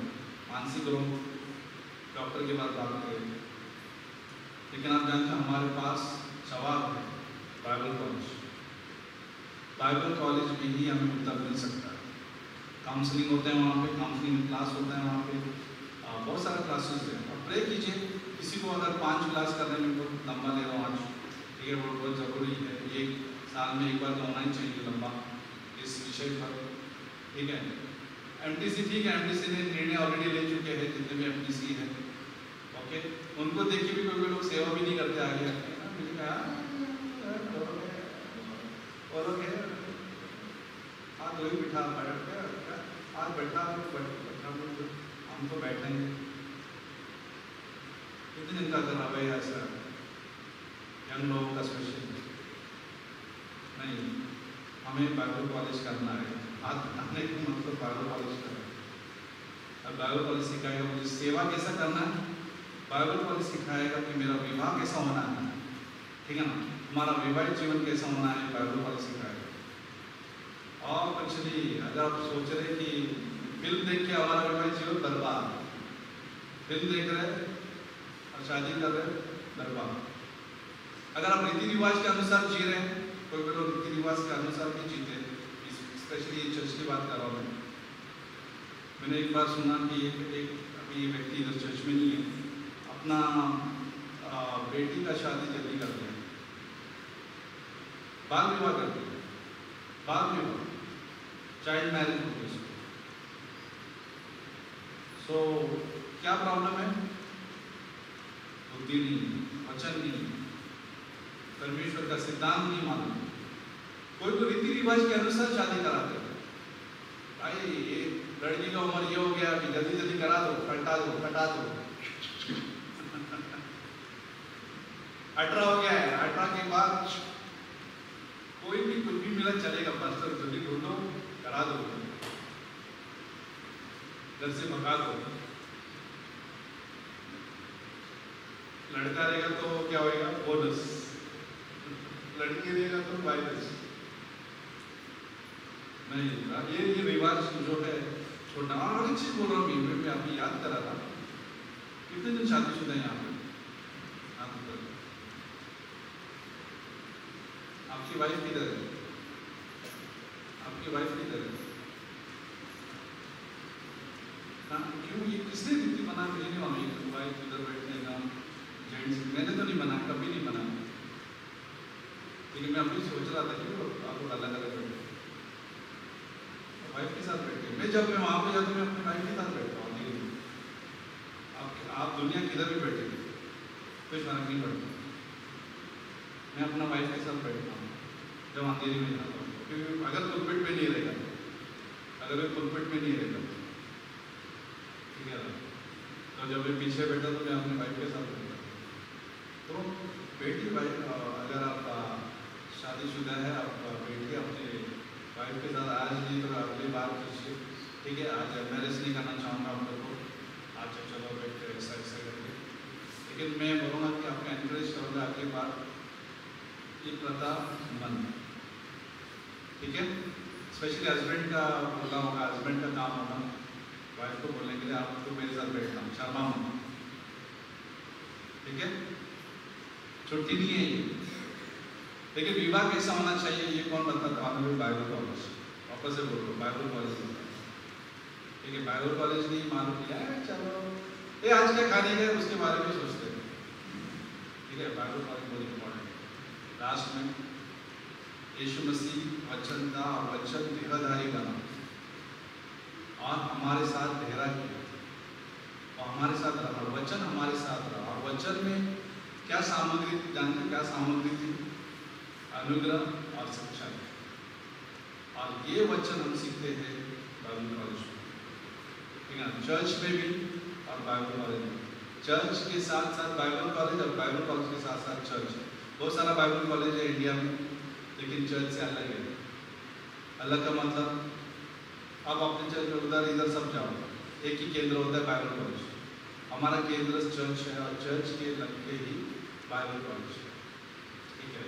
मानसिक रोग डॉक्टर के पास भागते हैं। लेकिन आप जानते हैं हमारे पास जवाब है बाइबल कॉलेज। बाइबल कॉलेज में ही हमें उत्तर मिल सकता है। काउंसलिंग होते हैं वहाँ पे, काउंसलिंग क्लास होता है वहाँ पे, बहुत सारे क्लासेस हैं। और प्रे कीजिए, किसी को अगर 5 क्लास करने में बहुत लंबा ले रहा हूँ आज, ठीक है, बहुत ज़रूरी है, एक साल में एक बार तो होना ही चाहिए लंबा इस विषय पर, ठीक है। MTC ठीक है, MTC ने निर्णय ऑलरेडी ले चुके हैं, जितने भी MTC है, ओके। उनको देख के भी कोई लोग सेवा भी नहीं करते आगे आके, मुझे कहा हाथ वही बिठा आज बैठा हम तो बैठेंगे। कितने दिन का कर रहा है ऐसा यंग लोगों का स्पेशल नहीं, हमें बाइबल कॉलेज करना है। हाथ बिठाने का मतलब बाइबल कॉलेज करना है। अब बाइबल कॉलेज सिखाएगा मुझे सेवा कैसा करना है, बाइबल कॉलेज सिखाएगा कि मेरा विवाह कैसा होना है, ठीक है ना, हमारा विवाहित जीवन कैसा होना है, बाइबल कॉलेज सिखाएगा। और कुछ नहीं, अगर आप सोच रहे कि फिल्म देख के हमारा विवाहित जीवन बर्बाद, फिल्म देख रहे और शादी कर रहे बर्बाद। अगर आप रीति रिवाज के अनुसार जी रहे हैं, कोई लोग रीति रिवाज के अनुसार भी जीते, स्पेशली चर्च की बात कर रहा हूँ। मैंने एक बार सुना कि अभी ये व्यक्ति इधर चर्च में नहीं है, अपना बेटी का शादी जल्दी कर दिया, बाल विवाह कर दिया, बाल विवाह, चाइल्ड मैरिज हो गई। सो क्या प्रॉब्लम है? बुद्धि नहीं, वचन नहीं, परमेश्वर का सिद्धांत नहीं मालूम। कोई तो रीति रिवाज के अनुसार शादी कराते हैं। भाई ये लड़की का उम्र ये हो गया, अभी जल्दी जल्दी करा दो, फटा दो 18 हो गया है, 18 के बाद कोई भी कुछ भी मिला चलेगा, पास्टर जल्दी ढूंढो, करा दो, घर से भगा दो। लड़का रहेगा तो क्या होएगा? बोनस। लड़की रहेगा तो वाइनस। नहीं, ये रिवाज जो है छोड़ना। और एक चीज बोल रहा हूँ, मैं अभी याद करा था, कितने दिन शादीशुदा है यहाँ पे? आपकी वाइफ किधर है? आपकी वाइफ किधर है? क्यों ये किसने रीति बना के नहीं मानी? वाइफ इधर बैठने का, जेंट्स, मैंने तो नहीं बना, कभी नहीं बना। लेकिन मैं अभी सोच रहा था कि आप लोग अलग अलग बैठे, वाइफ के साथ बैठे। मैं जब मैं वहाँ पे जाता हूँ, मैं अपनी वाइफ के साथ बैठता हूँ। आप दुनिया किधर भी बैठे, कोई फर्क नहीं पड़ता। मैं अपना वाइफ के साथ बैठता हूँ जब अंधेरी में जाता हूँ, क्योंकि अगर पुलपिट में नहीं रहेगा, अगर मैं पुलपिट में नहीं रहेगा, ठीक है, तो जब मैं पीछे बैठा तो मैं अपने वाइफ के साथ बैठा। तो बेटी वाइफ, अगर आप शादीशुदा है, आप बेटी अपने वाइफ के साथ आज नहीं तो अगली बार कीजिए, ठीक है। आज मैरिज नहीं करना चाहूँगा आप लोग को, आज चलो बैठ कर ऐसा करके, लेकिन मैं बोलूँगा कि आपको एनकरेज करूँगा अगली बार ये प्रथा बंद, ठीक है। स्पेशली हस्बैंड का बोलना होगा, हस्बैंड का काम होगा वाइफ को बोलने के लिए, आपको मेरे साथ बैठना, शर्मा मत, ठीक है। छुट्टी नहीं है ये। लेकिन विवाह कैसा होना चाहिए ये कौन बताता? हमें बाइबल कॉलेज, वापस से बोल रहा हूँ, बाइबल कॉलेज, ठीक है। बाइबल कॉलेज नहीं मालूम किया है, चलो ये आज क्या खाने का उसके बारे में सोचते हैं, ठीक है। बाइबल कॉलेज बहुत इंपॉर्टेंट। लास्ट में यीशु मसीह वचन था और वचन देहधारी बना और हमारे साथ ठहरा किया। वचन हमारे साथ रहा। और वचन में क्या सामग्री, जानते क्या सामग्री थी? अनुग्रह और सच्चाई। और ये वचन हम सीखते हैं बाइबल कॉलेज में, ठीक है, चर्च में भी और बाइबल कॉलेज में। चर्च के साथ साथ बाइबल कॉलेज और बाइबल कॉलेज के साथ साथ चर्च। बहुत सारा बाइबल कॉलेज है इंडिया में, लेकिन चर्च से अलग है। अलग का मतलब, आप अपने चर्च में उधर इधर सब जाओ, एक ही केंद्र होता है बाइबल कॉलेज। हमारा केंद्र चर्च है और चर्च के लग के ही बाइबल कॉलेज है, ठीक है।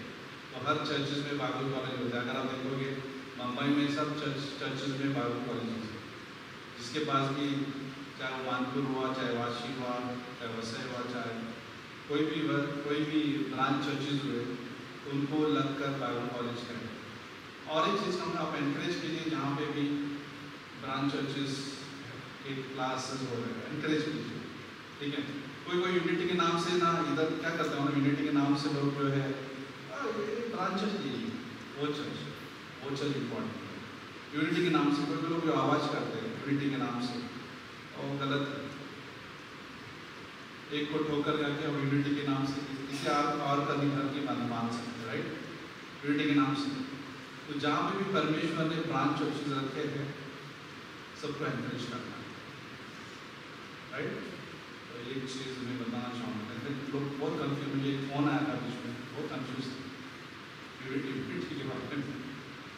तो हर चर्चेज में बाइबल कॉलेज होता है। अगर आप देखोगे मुंबई में सब चर्चेज में बाइबल कॉलेज है, जिसके पास भी, चाहे वो मानपुर हुआ, चाहे वाशी हुआ, चाहे वसई हुआ, चाहे कोई भी ब्रांच चर्चेज हुए, उनको लगकर बाइबल कॉलेज करें। और एक चीज़ हम आप एनकरेज कीजिए, जहाँ पे भी ब्रांच चर्चेज के क्लासेस हो रहे हैं, एनकरेज कीजिए, ठीक है। कोई यूनिटी के नाम से ना, इधर क्या करते हैं ना, यूनिटी के नाम से लोग जो है ब्रांच चर्च लीजिए, वो चर्च इम्पॉर्टेंट है। यूनिटी के नाम से कोई लोग जो आवाज़ करते हैं यूनिटी के नाम से, और गलत है। एक को ठोकर करके हम यूनिटी के नाम से किसी और का घर की मान सकते हैं, राइट, यूनिटी के नाम से। तो जहाँ पे भी परमेश्वर ने ब्रांच चर्चेज रखे हैं, सबको एनकरेज करना है, राइट। तो एक चीज़ मैं बताना चाहूँगा, लोग बहुत कंफ्यूज, मुझे एक फ़ोन आया था बीच में, बहुत कंफ्यूज थे यूनिटी के बारे में।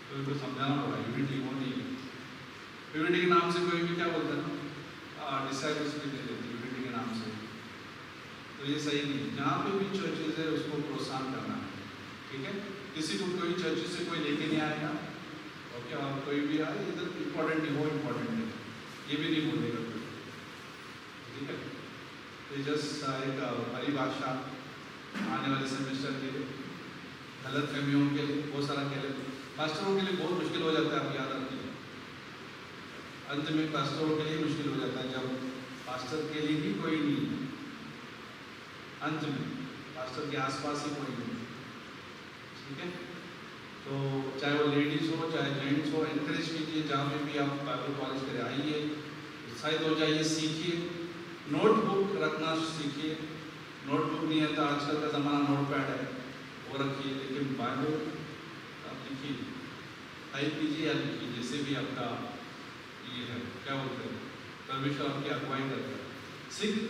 तो उनको समझाना पड़ा यूनिटी वो नहीं है। यूनिटी के नाम से कोई भी क्या बोलता है ना, डिसाइबल्स भी दे देते यूनिटी के नाम से, तो ये सही नहीं है। जहाँ पे भी चर्चेज है उसको प्रोत्साहन करना है, ठीक है। किसी को कोई चर्च से कोई लेके नहीं आएगा, ओके, और कोई भी आए इधर इम्पोर्टेंट नहीं, वो इम्पोर्टेंट है, ये भी नहीं बोलेगा कोई, ठीक है। तो जस्ट एक परिभाषा आने वाले सेमेस्टर के लिए, गलत फहमियों के लिए, बहुत सारा के लिए, पास्टरों के लिए बहुत मुश्किल हो जाता है। आप याद रखिए, अंत में पास्टरों के लिए मुश्किल हो जाता है जब पास्टर के लिए भी कोई नहीं है, अंत में पास्टर के आसपास ही कोई नहीं, ठीक है। तो चाहे वो लेडीज़ हो चाहे जेंट्स हो, एनकरेज कीजिए, जहाँ पे भी आप बाइबल कॉलेज करें, आइए, उत्साहित हो जाइए, सीखिए, नोटबुक रखना सीखिए। नोटबुक नहीं है तो आजकल का ज़माना नोटपैड है, वो रखिए, लेकिन बाइबल आप लिखिए, टाइप कीजिए या लिखिए, जैसे भी आपका ये है, क्या बोलते हैं, परमेश्वर आपकी अगुवाई करता है।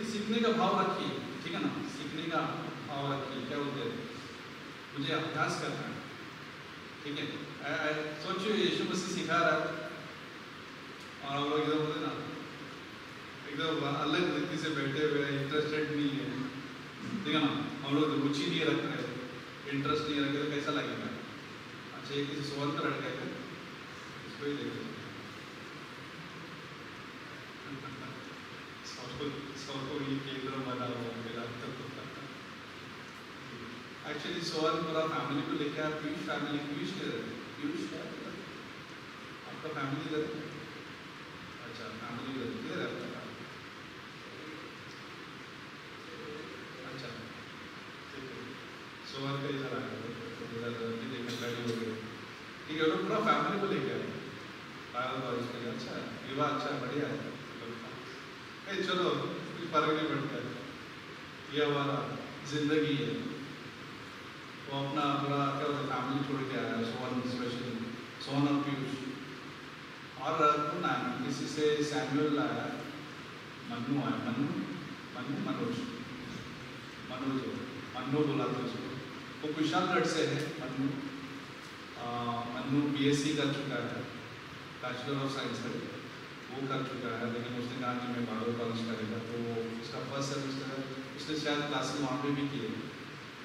सीखने का भाव रखिए, ठीक है ना, सीखने का भाव रखिए, क्या बोलते हैं, मुझे अभ्यास करना है, ठीक है। सोचिए यीशु मसीह सिखा रहा है और हम लोग एकदम बोलते ना, एकदम अलग रीति से बैठे हुए, इंटरेस्टेड नहीं है, ठीक है ना, हम लोग रुचि नहीं रख रहे, इंटरेस्ट नहीं रखे, तो कैसा लगेगा। अच्छा, ये किसी सोल का लड़का है, इसको ही देखो, सबको ये केंद्र बना हुआ मेरा। एक्चुअली सोल पूरा फैमिली को लेकर आप पीयूष फैमिली, पीयूष क्या आपका फैमिली इधर, अच्छा फैमिली किधर है आपका, अच्छा ठीक है, सोल का इधर आया, इधर देखकर खड़े हो गए, ठीक है, पूरा फैमिली को लेकर आए बाइबल कॉलेज के लिए। अच्छा विवाह, अच्छा बढ़िया है, चलो कुछ फर्क नहीं पड़ता, ये हमारा जिंदगी है। वो अपना पूरा क्या होता है फैमिली छोड़ के आया, सोहन स्पेशली, सोहन और पीयूष, और कौन आया, किसी से सैमुअल आया, मन्नू आया, मन्नू बोला था उसको, वो कुशालगढ़ से है मन्नू BSc कर चुका है, बैचलर ऑफ साइंस है, वो कर चुका है, लेकिन उसने कहा कि मैं बाइबल कॉलेज करेगा, तो उसका फर्स्ट सेमेस्टर उसने शायद क्लासेस वहाँ पे भी किए,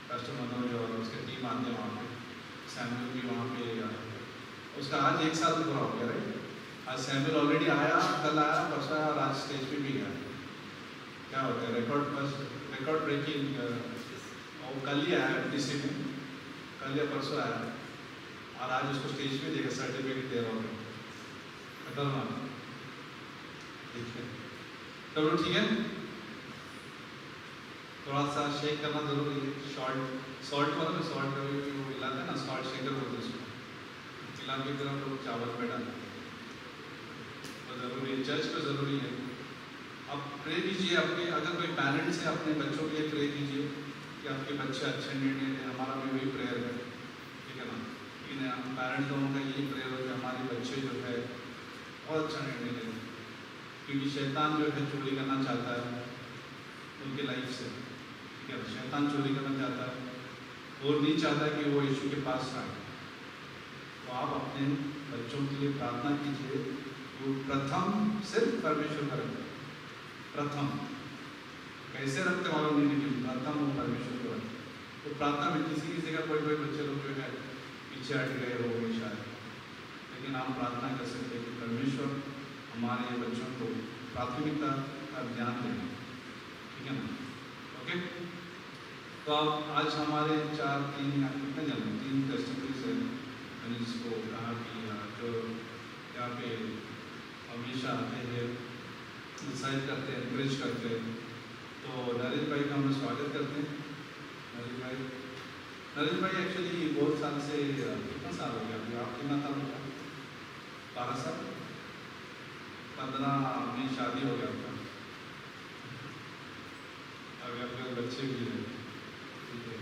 पास्टर मनोज और उसके टीम आते हैं वहाँ पे, सैमुअल भी वहाँ पे, उसका आज 1 साल पूरा हो गया, राइट। आज सैमुअल ऑलरेडी आया, कल आया, परसों आया, और आज स्टेज पे भी गया, क्या होता है रिकॉर्ड ब्रेकिंग, और कल ही आया MTC में, कल या परसों आया, और आज उसको स्टेज पे देगा, सर्टिफिकेट दे रहा हूँ, खतरनाक, ठीक है, चलो ठीक है, थोड़ा सा शेक करना जरूरी है, सॉल्ट वाला में सॉल्ट कभी भी वो मिलाते हैं ना, सॉल्ट शेकर बोलते हैं उसको, मिला के फिर हम लोग चावल में डालते हैं, तो जरूरी है, चर्च पे जरूरी है। आप प्रे कीजिए, आपके अगर कोई पेरेंट्स है अपने बच्चों के लिए प्रे कीजिए कि आपके बच्चे अच्छे निर्णय लें। हमारा भी वही प्रेयर है, ठीक है ना। लेकिन पेरेंट्स लोगों का यही प्रेयर हो कि हमारे बच्चे जो है बहुत अच्छा निर्णय लें, क्योंकि शैतान जो है चोरी करना चाहता है उनके लाइफ से, ठीक है। शैतान चोरी करना चाहता है और नहीं चाहता कि वो यीशु के पास आए। तो आप अपने बच्चों के लिए प्रार्थना कीजिए, वो प्रथम सिर्फ परमेश्वर का रखते, प्रथम कैसे रखते मालूम नहीं, लेकिन प्रथम वो परमेश्वर को रखते। तो प्रार्थना में किसी का कोई बच्चे लोग जो है पीछे हट गए हो शायद, लेकिन आप प्रार्थना कर सकते हैं कि परमेश्वर हमारे बच्चों को प्राथमिकता का ध्यान देना, ठीक है ना। ओके, तो अब आज हमारे 3 टेस्टिमनीज है, मैंने जिसको कहा कि जो यहाँ पे हमेशा आते हैं, उत्साहित करते हैं, एनकरेज करते हैं। तो नरेश भाई का हम स्वागत करते हैं। नरेश भाई एक्चुअली बहुत साल से, कितना साल हो गया अभी, आप कितना साल हो गया? 12 साल, 15 में शादी हो गया आपका, अगर आपके बच्चे भी हैं, ठीक है।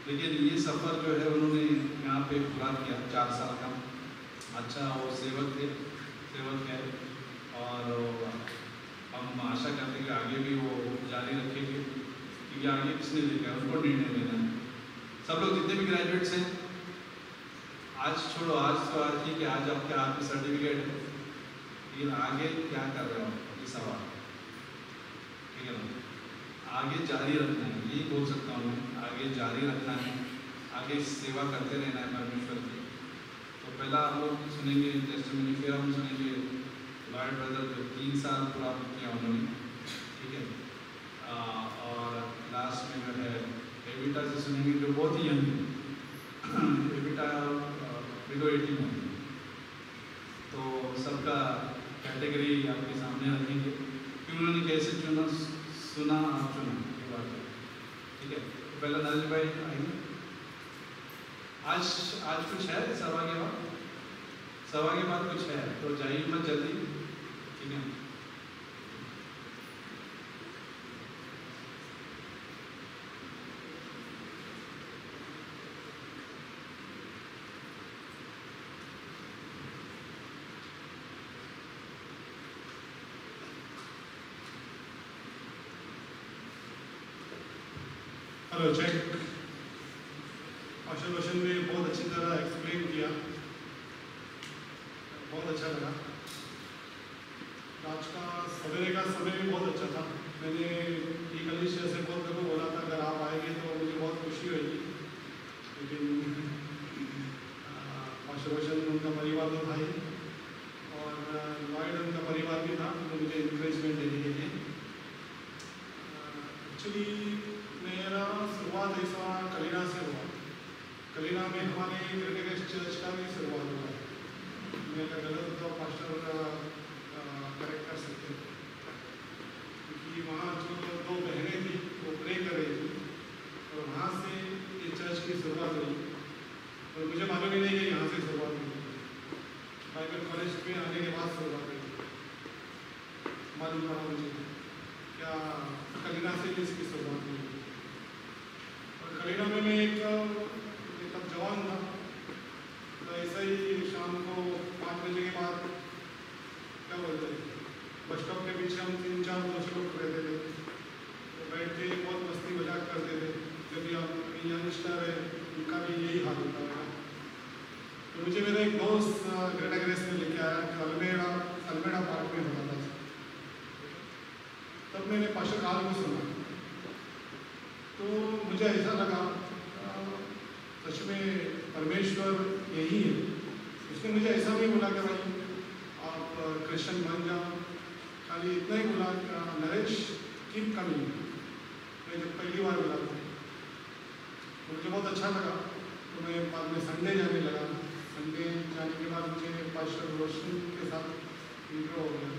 लेकिन ये सफ़र जो है उन्होंने यहाँ पे पूरा किया 4 साल का। अच्छा, वो सेवक है और हम आशा करते हैं कि आगे भी वो जारी रखेंगे, क्योंकि आगे किसने देखा है, उनको निर्णय लेना है। सब लोग जितने भी ग्रेजुएट्स हैं, आज छोड़ो, आज तो आज ही कि आज आपके हाथ में सर्टिफिकेट है, लेकिन आगे क्या कर रहे हो ये सवाल, ठीक है ना। आगे जारी रखना है, यही बोल सकता हूँ मैं, आगे जारी रखना है, आगे सेवा करते रहना है परमेश्वर की। तो पहला हम लोग सुनेंगे टेस्टिमनी, फिर हम सुनेंगे लॉयड ब्रदर जो 3 साल पूरा किया उन्होंने, ठीक है। और लास्ट में जो है एविटा से सुनेंगे जो बहुत ही यंग है, एविटा विडो 18 है। तो सबका कैटेगरी आपके सामने रखेंगे कि उन्होंने कैसे सुना आप चुना, ये बात है, ठीक है। तो पहला नरेश भाई आएंगे। आज कुछ है सभा के बाद कुछ है, तो जाइए मत जल्दी, ठीक है। Hello check. आशा रोशन ने बहुत अच्छी तरह एक्सप्लेन किया, बहुत अच्छा लगा। आज का सवेरे का समय भी बहुत अच्छा था। मैंने एक अलीशा से बहुत लोगों को बोला था अगर आप आएंगे तो मुझे बहुत खुशी होगी, लेकिन आशा रोशन उनका परिवार तो था ही, और लॉयड उनका परिवार भी था, तो मुझे इंकरेजमेंट देने के लिए। एक्चुअली मेरा शुरुआत ऐसा कलीना से हुआ। कलीना में हमारे ग्रेटेस्ट चर्च का भी शुरुआत हुआ है। मैं अगर गलत तो पास्टर करेक्ट कर सकते हैं, क्योंकि वहाँ जो 2 बहनें थी वो प्रे कर रही थी, और वहाँ से ये चर्च की शुरुआत हुई। और मुझे मालूम ही नहीं कि यहाँ से शुरुआत हुई, बाइबल कॉलेज में आने के बाद शुरुआत हुई। मालूम पड़ा मुझे क्या कलीना से भी इसकी शुरुआत हुई। और कलीना में मैं एक तब जवान था, तो ऐसा ही शाम को 5 बजे के बाद क्या बोलते हैं, बस स्टॉप के पीछे हम 3-4 दोस्त लोग रहते थे, तो बैठ के बहुत मस्ती मजाक करते थे। जब भी आप यंगस्टर है उनका भी यही हाल होता है। तो मुझे मेरा एक दोस्त ग्रेटा ग्रेस में लेके आया, जो अल्मेडा पार्क में होता था। तब मैंने पास्टर काल को सुना, तो मुझे ऐसा लगा सच में परमेश्वर यही है। उसने मुझे ऐसा नहीं बोला कि भाई आप क्रिश्चियन बन जाओ, खाली इतना ही बोला नरेश कीप कमिंग। मैं जब पहली बार बोला था तो मुझे बहुत अच्छा लगा, तो मैं बाद में संडे जाने लगा। संडे जाने के बाद मुझे पास्टर रोशन के साथ इंट्रो हो गया।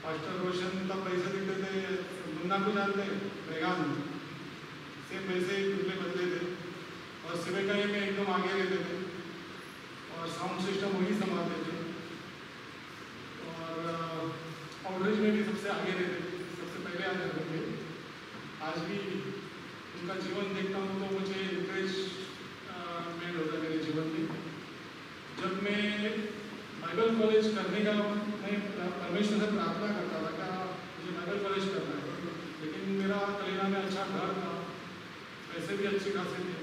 पास्टर रोशन तब पैसे दिखते थे, मुन्ना को जानते हैं, रेगान से पैसे दुबले बदले थे, और सिवेकाई में एकदम आगे रहते थे, और साउंड सिस्टम वही संभालते थे, और आउटरीच में भी सबसे आगे रहते थे, सबसे आए घर में, आज भी उनका जीवन देखता हूँ तो मुझे इंकरेजमेंट होता है मेरे जीवन में। जब मैं बाइबल कॉलेज करने का मैं परमेश्वर से प्रार्थना करता था कि मुझे बाइबल कॉलेज करना है, लेकिन मेरा कलीना में अच्छा घर था, पैसे भी अच्छे खासे थे,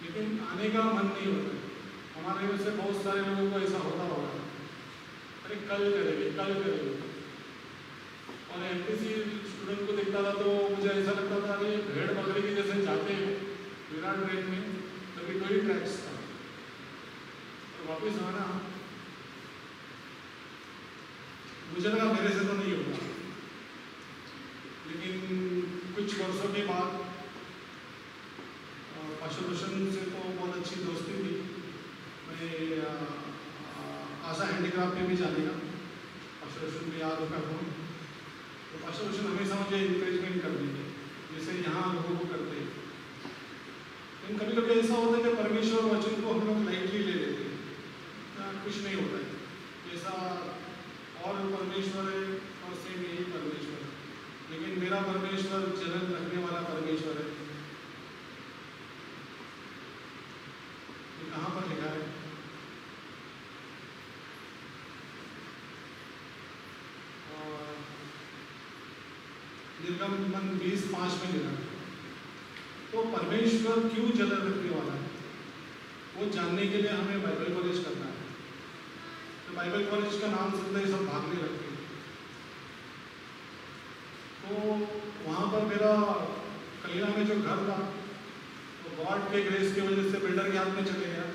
लेकिन आने का मन नहीं होता। हमारे में से बहुत सारे लोगों को ऐसा होता होगा, अरे कल करेंगे। और एमपीसी स्टूडेंट को देखता था तो मुझे ऐसा लगता था अरे भेड़ बकरी की जैसे जाते हैं विराट ट्रैक में, कभी कोई ट्रैक्स था और वापस आना मुझे लगा मेरे से तो नहीं होगा। लेकिन कुछ वर्षों के बाद पास्टर रोशन से तो बहुत अच्छी दोस्ती थी। मैं आशा हैंडीक्राफ्ट में भी जाने का पास्टर रोशन को याद रखा हूँ, तो पास्टर रोशन हमेशा मुझे इंकरेजमेंट कर देते जैसे यहाँ लोगों को करते हैं। लेकिन कभी कभी ऐसा होता है कि परमेश्वर वचन को हम लोग लाइटली ले लेते हैं, कुछ नहीं होता है जैसा और परमेश्वर है और सेम यही परमेश्वर है, लेकिन मेरा परमेश्वर जलन रखने वाला परमेश्वर है। ये कहाँ पर लिखा है? निर्गमन 20:5 में लिखा है। तो परमेश्वर क्यों जलन रखने वाला है वो जानने के लिए हमें बाइबल कॉलेज करना है। तो बाइबल कॉलेज का नाम सुनते ही सब भागने लगते हैं। तो वहाँ पर मेरा कलीना में जो घर था तो गॉड के ग्रेस की वजह से बिल्डर के हाथ में चले गया,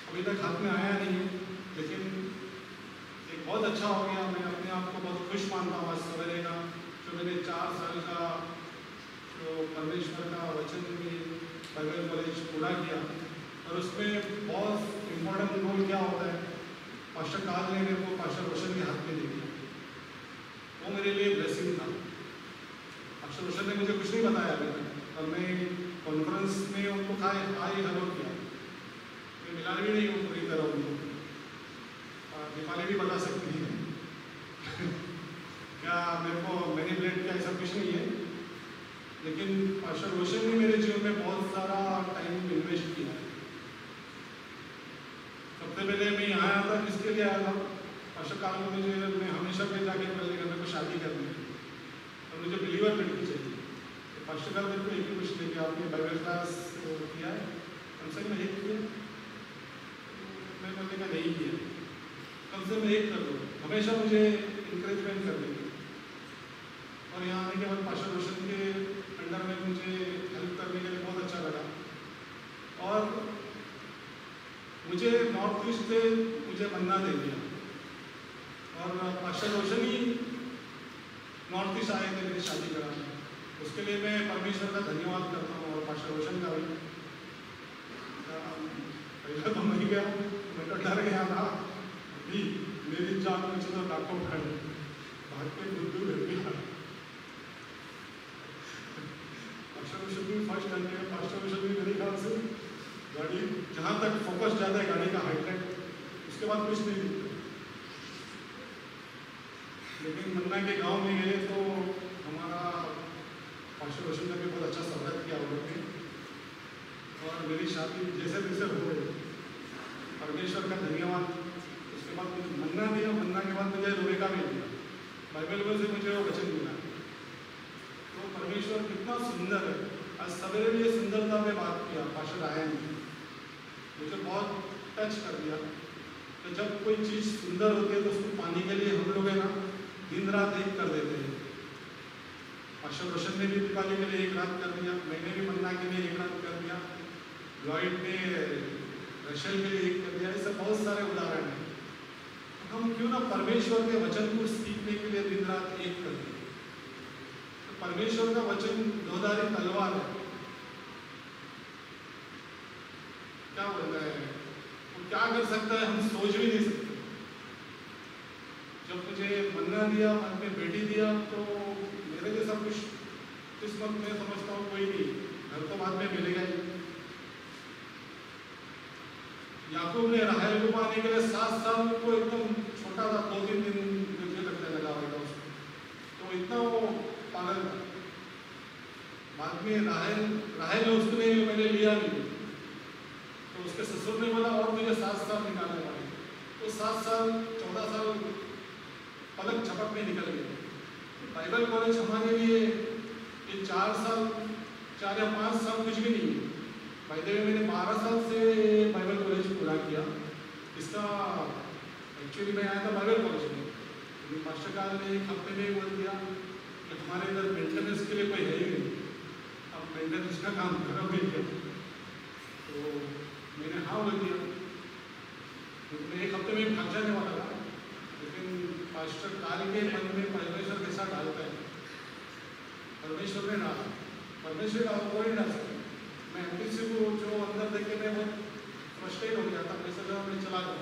अभी तक हाथ में आया नहीं है, लेकिन एक बहुत अच्छा हो गया। मैं अपने आप को बहुत खुश मानता हूँ आज सवेरे का जो मैंने 4 साल का जो परमेश्वर का वचन में बाइबल कॉलेज पूरा किया। और उसमें बहुत इम्पोर्टेंट रोल क्या होता है, पास्टर काल ने मेरे को पास्टर रोशन के हाथ में दे दिया, वो मेरे लिए ब्लेसिंग था। पास्टर रोशन ने मुझे कुछ नहीं बताया अभी तक, और मैं कॉन्फ्रेंस में उनको हाई हेलो किया। मैं मिला भी नहीं हूँ पूरी तरह उनको, नेपाली भी बता सकती है क्या मेरे को मैनिपुलेट किया, ऐसा कुछ नहीं है। लेकिन पास्टर रोशन ने मेरे जीवन में बहुत सारा टाइम इन्वेस्ट किया है। सबसे पहले मैं यहाँ आया था, किसके लिए आया था? पास्टर काल में मुझे मैं हमेशा पे जाके पहले मेरे को शादी करनी है और मुझे बिलीवर लड़की चाहिए। तो पास्टर काल मेरे को एक ही कुछ लेके आपने बाइबल क्लास किया है? कम से कम एक किया? मैं बोलने का नहीं किया, कम से कम एक कर दो। हमेशा मुझे इंकरेजमेंट कर देंगे। और यहाँ आने के बाद पास्टर रोशन के अंडर में मुझे हेल्प करने के लिए बहुत अच्छा लगा। और मुझे नॉर्थ ईस्ट से मुझे मन्ना दे दिया, और पास्टर रोशन ही नॉर्थ ईस्ट आए थे मेरी शादी कराने। उसके लिए मैं परमेश्वर का धन्यवाद करता हूँ, और पास्टर रोशन का भी। पहले तो नहीं गया, मैं तो डर गया था अभी मेरी जान मुझे तो डाको खड़े भाग के दूर रह गया। पास्टर रोशन भी फर्स्ट टाइम है, पास्टर रोशन भी मेरे ख्याल से गाड़ी जहाँ तक फोकस जाता है गाड़ी का हाईलाइट, उसके बाद कुछ नहीं दिखता। लेकिन मन्ना के गांव में गए तो हमारा पास्टर रोशन ने भी बहुत अच्छा स्वागत किया उन्होंने, और मेरी शादी जैसे तैसे हो गई, परमेश्वर का धन्यवाद। उसके बाद मुझे मन्ना दिया, मन्ना के बाद मुझे रुबेका भी दिया, बाइबल में से मुझे वो वचन मिला। तो परमेश्वर कितना सुंदर है। आज सवेरे भी ये सुंदरता में बात किया पास्टर आयन ने, मुझे बहुत टच कर दिया। तो जब कोई चीज़ सुंदर होती है तो उसको पाने के लिए हम लोग है ना दिन रात एक कर देते हैं। पास्टर रोशन ने भी दिवाली के लिए एक रात कर दिया, मैंने भी मन्ना के लिए एक रात कर दिया, लॉयड ने रशल के लिए एक कर दिया। ऐसे बहुत सारे उदाहरण हैं। हम क्यों ना परमेश्वर के वचन को सीखने के लिए दिन रात एक कर दें। तो परमेश्वर का वचन दोधारी तलवार है। क्या बोलता है वो, क्या कर सकता है हम सोच भी नहीं सकते। जब मुझे मन्ना दिया, मन में बेटी दिया, तो मेरे जैसा कुछ किस्मत में समझता हूँ कोई नहीं, घर तो बाद में मिलेगा ही। याकूब ने राहेल को पाने के लिए 7 साल को एकदम छोटा था, 2-3 दिन मुझे लगता लगा होगा उसको। तो इतना वो पागल था। बाद में राहेल ने उसने मैंने लिया नहीं, तो उसके ससुर ने बोला और मुझे 7 साल निकालने वाले, तो 7 साल 14 साल पलक झपक में निकल गए। बाइबल कॉलेज हमारे लिए ये 4 या 5 साल कुछ भी नहीं है। भाई देव मैंने 12 साल से बाइबल कॉलेज पूरा किया। इसका एक्चुअली मैं आया था बाइबल कॉलेज में, लेकिन मास्टर ने 1 हफ्ते में ही बोल दिया कि हमारे इधर मेंटेनेंस के लिए कोई है ही नहीं, अब मेंटेनेंस का काम करो भी क्या। तो मैंने हाँ बोल दिया, तो मैं 1 हफ्ते में भाग जाने वाला था, लेकिन मास्टर काल के मन में परमेश्वर कैसा डालता है, परमेश्वर ने डाला, परमेश्वर का कोई नहीं डाल सकता। मैं किसी को जो अंदर देख के मैं बहुत फ्रस्ट्रेट हो गया था, पैसा जब मैं चला गया,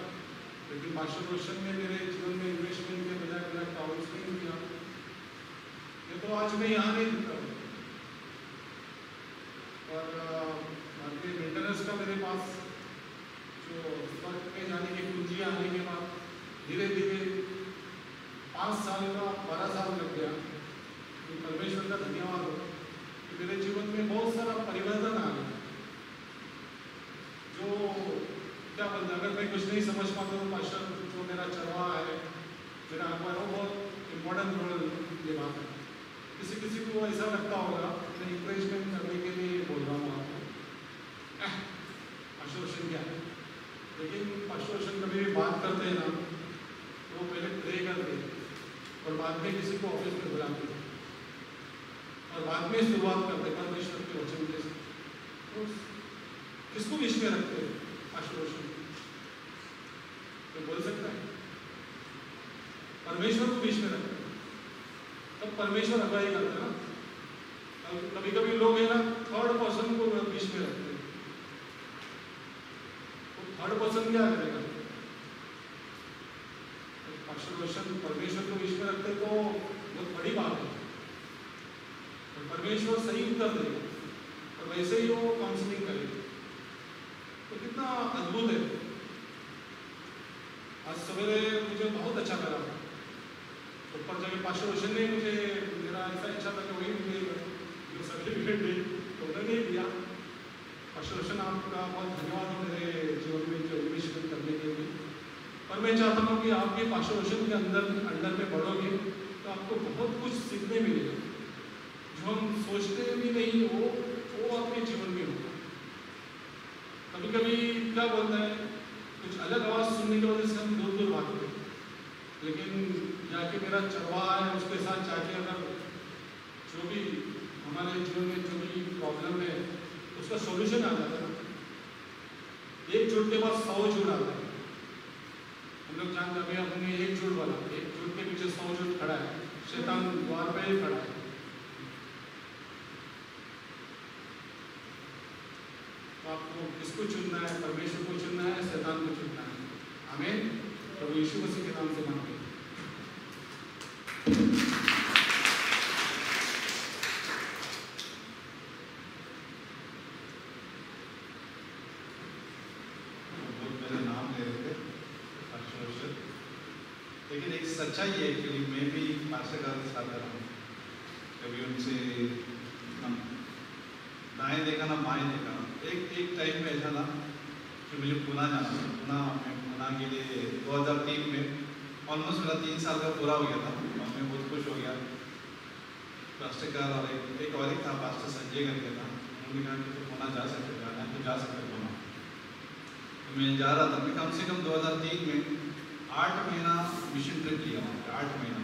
लेकिन मास्टर रोशन ने मेरे जीवन में इन्वेस्टमेंट के बजाय मेरा काउंसलिंग किया। ये तो आज मैं यहाँ नहीं दिखता हूँ, और बाकी मेंटेनेंस का मेरे पास जो स्वर्ग में जाने की पूंजियाँ आने के बाद धीरे धीरे 5 साल का 12 साल लग गया। तो परमेश्वर का धन्यवाद हो कि मेरे जीवन में बहुत सारा परिवर्तन आ गया। जो क्या बोलते हैं, अगर मैं कुछ नहीं समझ पाता हूँ, मास्टर जो मेरा चरवाहा है, मेरा अखबार, वो बहुत इम्पोर्टेंट रोल निभाता है। किसी को ऐसा लगता होगा, मैं इंकरेजमेंट करने के लिए बोल रहा हूँ आपको, मास्टर रोशन क्या है, लेकिन मास्टर रोशन कभी भी बात करते हैं ना, तो वो पहले प्रे करते हैं और बाद में किसी को ऑफिस में बुलाते हैं और बाद में शुरुआत करते हैं परमेश्वर के वचन के साथ। तो किसको विश में रखते हैं मास्टर रोशन, तो बोल सकता है परमेश्वर को विश में रखते हैं, तब परमेश्वर अगुवाई करता है ना। कभी कभी लोग है ना थर्ड पर्सन को विश में रखते हैं, तो थर्ड पर्सन क्या करेगा, मास्टर रोशन परमेश्वर को विश में रखते तो बहुत बड़ी बात है, तो परमेश्वर सही उत्तर देगा और वैसे ही वो काउंसलिंग करेगा। तो कितना अद्भुत है। आज सवेरे मुझे बहुत अच्छा लगा, ऊपर जाके मास्टर रोशन ने मुझे, मेरा ऐसा इच्छा था कि वही मुझे जो सर्टिफिकेट दे, तो उन्होंने दिया। मास्टर रोशन आपका बहुत धन्यवाद हो मेरे जीवन में जो इन्वेस्टमेंट करने के लिए। और मैं चाहता हूँ कि आप भी मास्टर रोशन के अंडर में बढ़ोगे तो आपको बहुत कुछ सीखने मिलेगा, जो हम सोचते भी नहीं वो आपके जीवन में होगा। कभी कभी क्या बोलता है, कुछ अलग आवाज़ सुनने की वजह से हम दूर दूर भागते हैं, लेकिन जाके मेरा चरवाहा है उसके साथ जाके अगर जो भी हमारे जीवन में जो भी प्रॉब्लम है उसका सॉल्यूशन आ जाता है। एक झूठ के बाद 100 झूठ आता है। हम लोग जानते हैं, अभी हमने एक झूठ बोला, एक झूठ के पीछे 100 झूठ खड़ा है, शैतान द्वार पे ही खड़ा है। तो आपको किसको चुनना है, परमेश्वर को चुनना है, शैतान को चुनना है। आमीन। प्रभु यीशु मसीह के नाम से मांगते हैं। लेकिन एक सच्चाई है कि मैं भी मास्टर का साथ रहा हूँ, कभी उनसे हम दाएँ देखा ना बाएँ देखा। एक टाइम में ऐसा था कि मुझे पुणे जाना था। मैं पुणे के लिए 2003 में ऑलमोस्ट मेरा 3 साल का पूरा हो गया था और मैं बहुत खुश हो गया। राष्ट्रकार और एक और था पास्टर संजय करके था, उन्होंने कहा कि तो पुणे जा सकते, जाना तो जा सकते पुणे। तो मैं जा रहा था। मैं कम से कम 2003 में 8 महीना मिशन ट्रिप लिया वहाँ पे। 8 महीना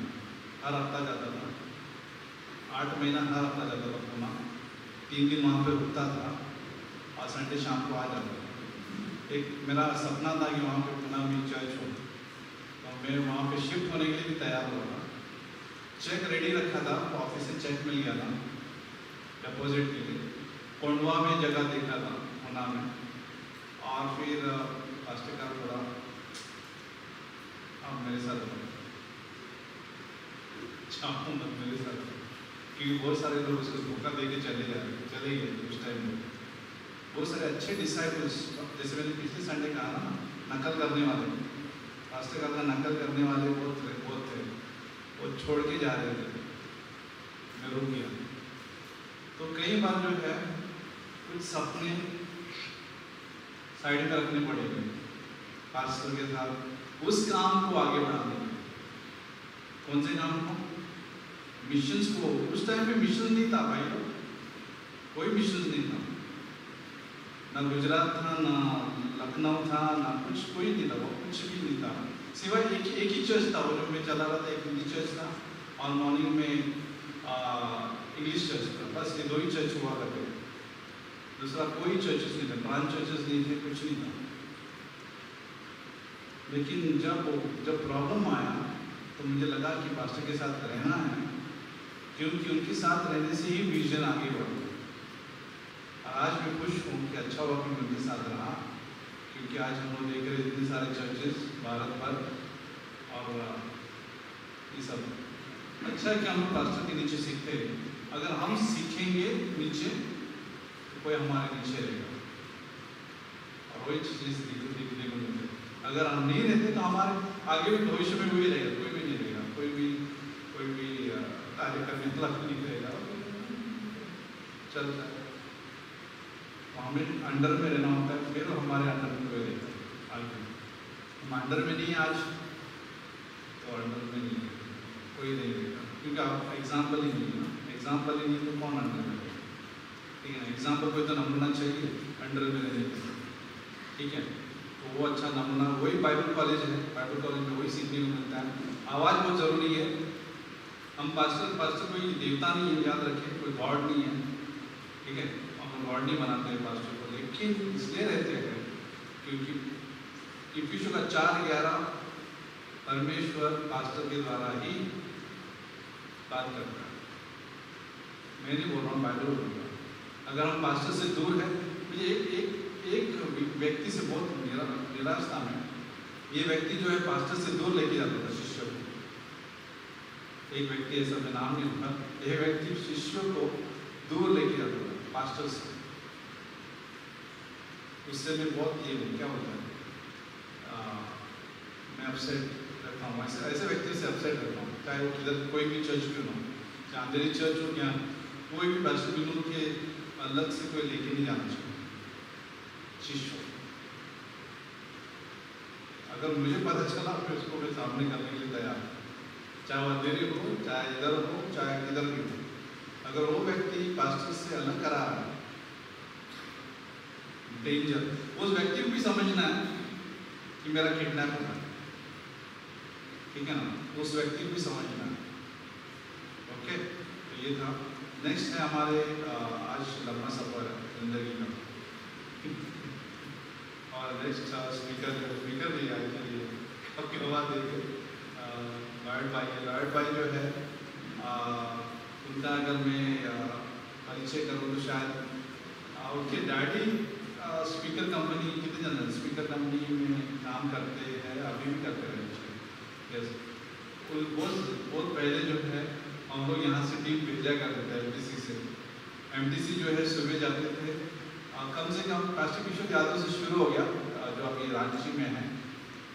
हर हफ्ता जाता था, 8 महीना हर हफ्ता जाता था पुणे। 3 दिन वहाँ पे रुकता था और संडे शाम को आ जाता था। एक मेरा सपना था कि वहाँ पे पुणे में चर्च हो, तो मैं वहाँ पे शिफ्ट होने के लिए भी तैयार हो रहा। चेक रेडी रखा था, ऑफिस से चेक मिल गया था डिपॉजिट के लिए। कोंडवा में जगह देखा था पुणे में, और फिर राष्ट्रकार थोड़ा आप मेरे साथ चाहूँ मत मेरे साथ, क्योंकि बहुत सारे लोग उसको धोखा दे के चले गए उस टाइम में। बहुत सारे अच्छे डिसाइपल्स, जैसे मैंने पिछले संडे कहा ना, नकल करने वाले, राष्ट्रकार का नकल करने वाले बहुत थे, वो छोड़ के जा रहे थे। पहली बार जो है कुछ सपने साइड में रखने पड़ेंगे पास्टर के साथ उस काम को आगे बढ़ाने के। कौन से काम को? मिशंस को। उस टाइम पे मिशन नहीं था भाई, कोई मिशन नहीं था, ना गुजरात था, ना लखनऊ था, ना कुछ, कोई नहीं था, वो कुछ भी नहीं था, सिवाय एक ही चर्च था वो जो मैं चला रहा था, एक हिंदी चर्च था और मॉर्निंग में इंग्लिश चर्च था, बस ये 2 ही चर्च हुआ करते थे, दूसरा कोई चर्चेस नहीं था, ब्रांच चर्चेस नहीं थे, कुछ नहीं था। लेकिन जब प्रॉब्लम आया तो मुझे लगा कि पास्टर के साथ रहना है, क्योंकि उनके साथ रहने से ही विजन आगे बढ़ा। आज मैं खुश हूँ कि अच्छा हुआ कि मैं उनके साथ रहा, क्योंकि आज हम लोग देख रहे इतने सारे चर्चेस भारत भर और ये सब। अच्छा है कि हम पास्टर के नीचे सीखते हैं। अगर हम सीखेंगे नीचे तो कोई हमारे नीचे रहेगा और वही चीज़ देखने को मिलती है। अगर हम नहीं रहते तो हमारे आगे भी भविष्य में वही रहेगा, कोई भी नहीं रहेगा, कोई भी कार्य करने वाला नहीं रहेगा, चलता है। हमें अंडर में रहना होता है, फिर हमारे अंडर में कोई रहता है। आगे हम अंडर में नहीं आज तो अंडर में नहीं है, कोई नहीं रहेगा, क्योंकि आप एग्जाम्पल ही नहीं है ना, एग्जाम्पल ही नहीं तो कौन अंडर में रहेगा? ठीक है ना, एग्जाम्पल कोई तो नमूना चाहिए अंडर में रहने के लिए, ठीक है। तो वो अच्छा नमूना वही बाइबल कॉलेज है, बाइबल कॉलेज में वही सीखने को मिलता है। आवाज़ बहुत ज़रूरी है। हम पास्टर कोई देवता नहीं है, याद रखें, कोई गॉड नहीं है, ठीक है, हम गॉड नहीं बनाते हैं पास्टर को, लेकिन इसलिए रहते हैं क्योंकि इफिसियों का 4:11 परमेश्वर पास्टर के द्वारा ही बात करता है। मैं नहीं बोल रहा हूँ, बाइबल बोल रहा हूँ। अगर हम पास्टर से दूर है, मुझे एक व्यक्ति से बहुत निराश था मैं, ये व्यक्ति जो है पास्टर से दूर लेके जाता था शिष्यों को। एक व्यक्ति ऐसा, मैं नाम नहीं लूँगा, यह व्यक्ति शिष्यों को दूर लेके जाता था पास्टर से। उससे मैं बहुत ये क्या होता है, मैं अपसेट रहता हूँ, ऐसे व्यक्ति से अपसेट रहता हूँ, चाहे वो किधर कोई भी चर्च क्यों ना हो, चाहे अंधेरी चर्च हो, क्या कोई भी पास्टर बिल्कुल के अलग से कोई लेके नहीं जाना चाहिए शिष्य। अगर मुझे पता चला फिर उसको मैं सामने करने के लिए तैयार, चाहे वो अंधेरी हो, चाहे इधर हो, चाहे किधर भी हो। अगर वो व्यक्ति पास्टर से अलग करा है, डेंजर। उस व्यक्ति को भी समझना है कि मेरा किडनैप होगा, ठीक है ना, उस व्यक्ति को भी समझना है। ओके, तो ये था। नेक्स्ट है हमारे आज लंबा सफर है जिंदगी का, और नेक्स्ट स्पीकर भी आए थे, आपकी आवाज़ देखे लॉयड भाई जो है उनका अगर मैं परिचय करूँ तो शायद उनके डैडी स्पीकर कंपनी, कितने जन स्पीकर कंपनी में काम करते हैं, अभी भी करते रहे। यस, बहुत पहले जो है हम लोग यहाँ से टीम भेजा करते थे एमटीसी से। एमटीसी जो है सुबह जाते थे, कम से कम पास्टर किशोर यादव से शुरू हो गया, जो अभी रांची में है,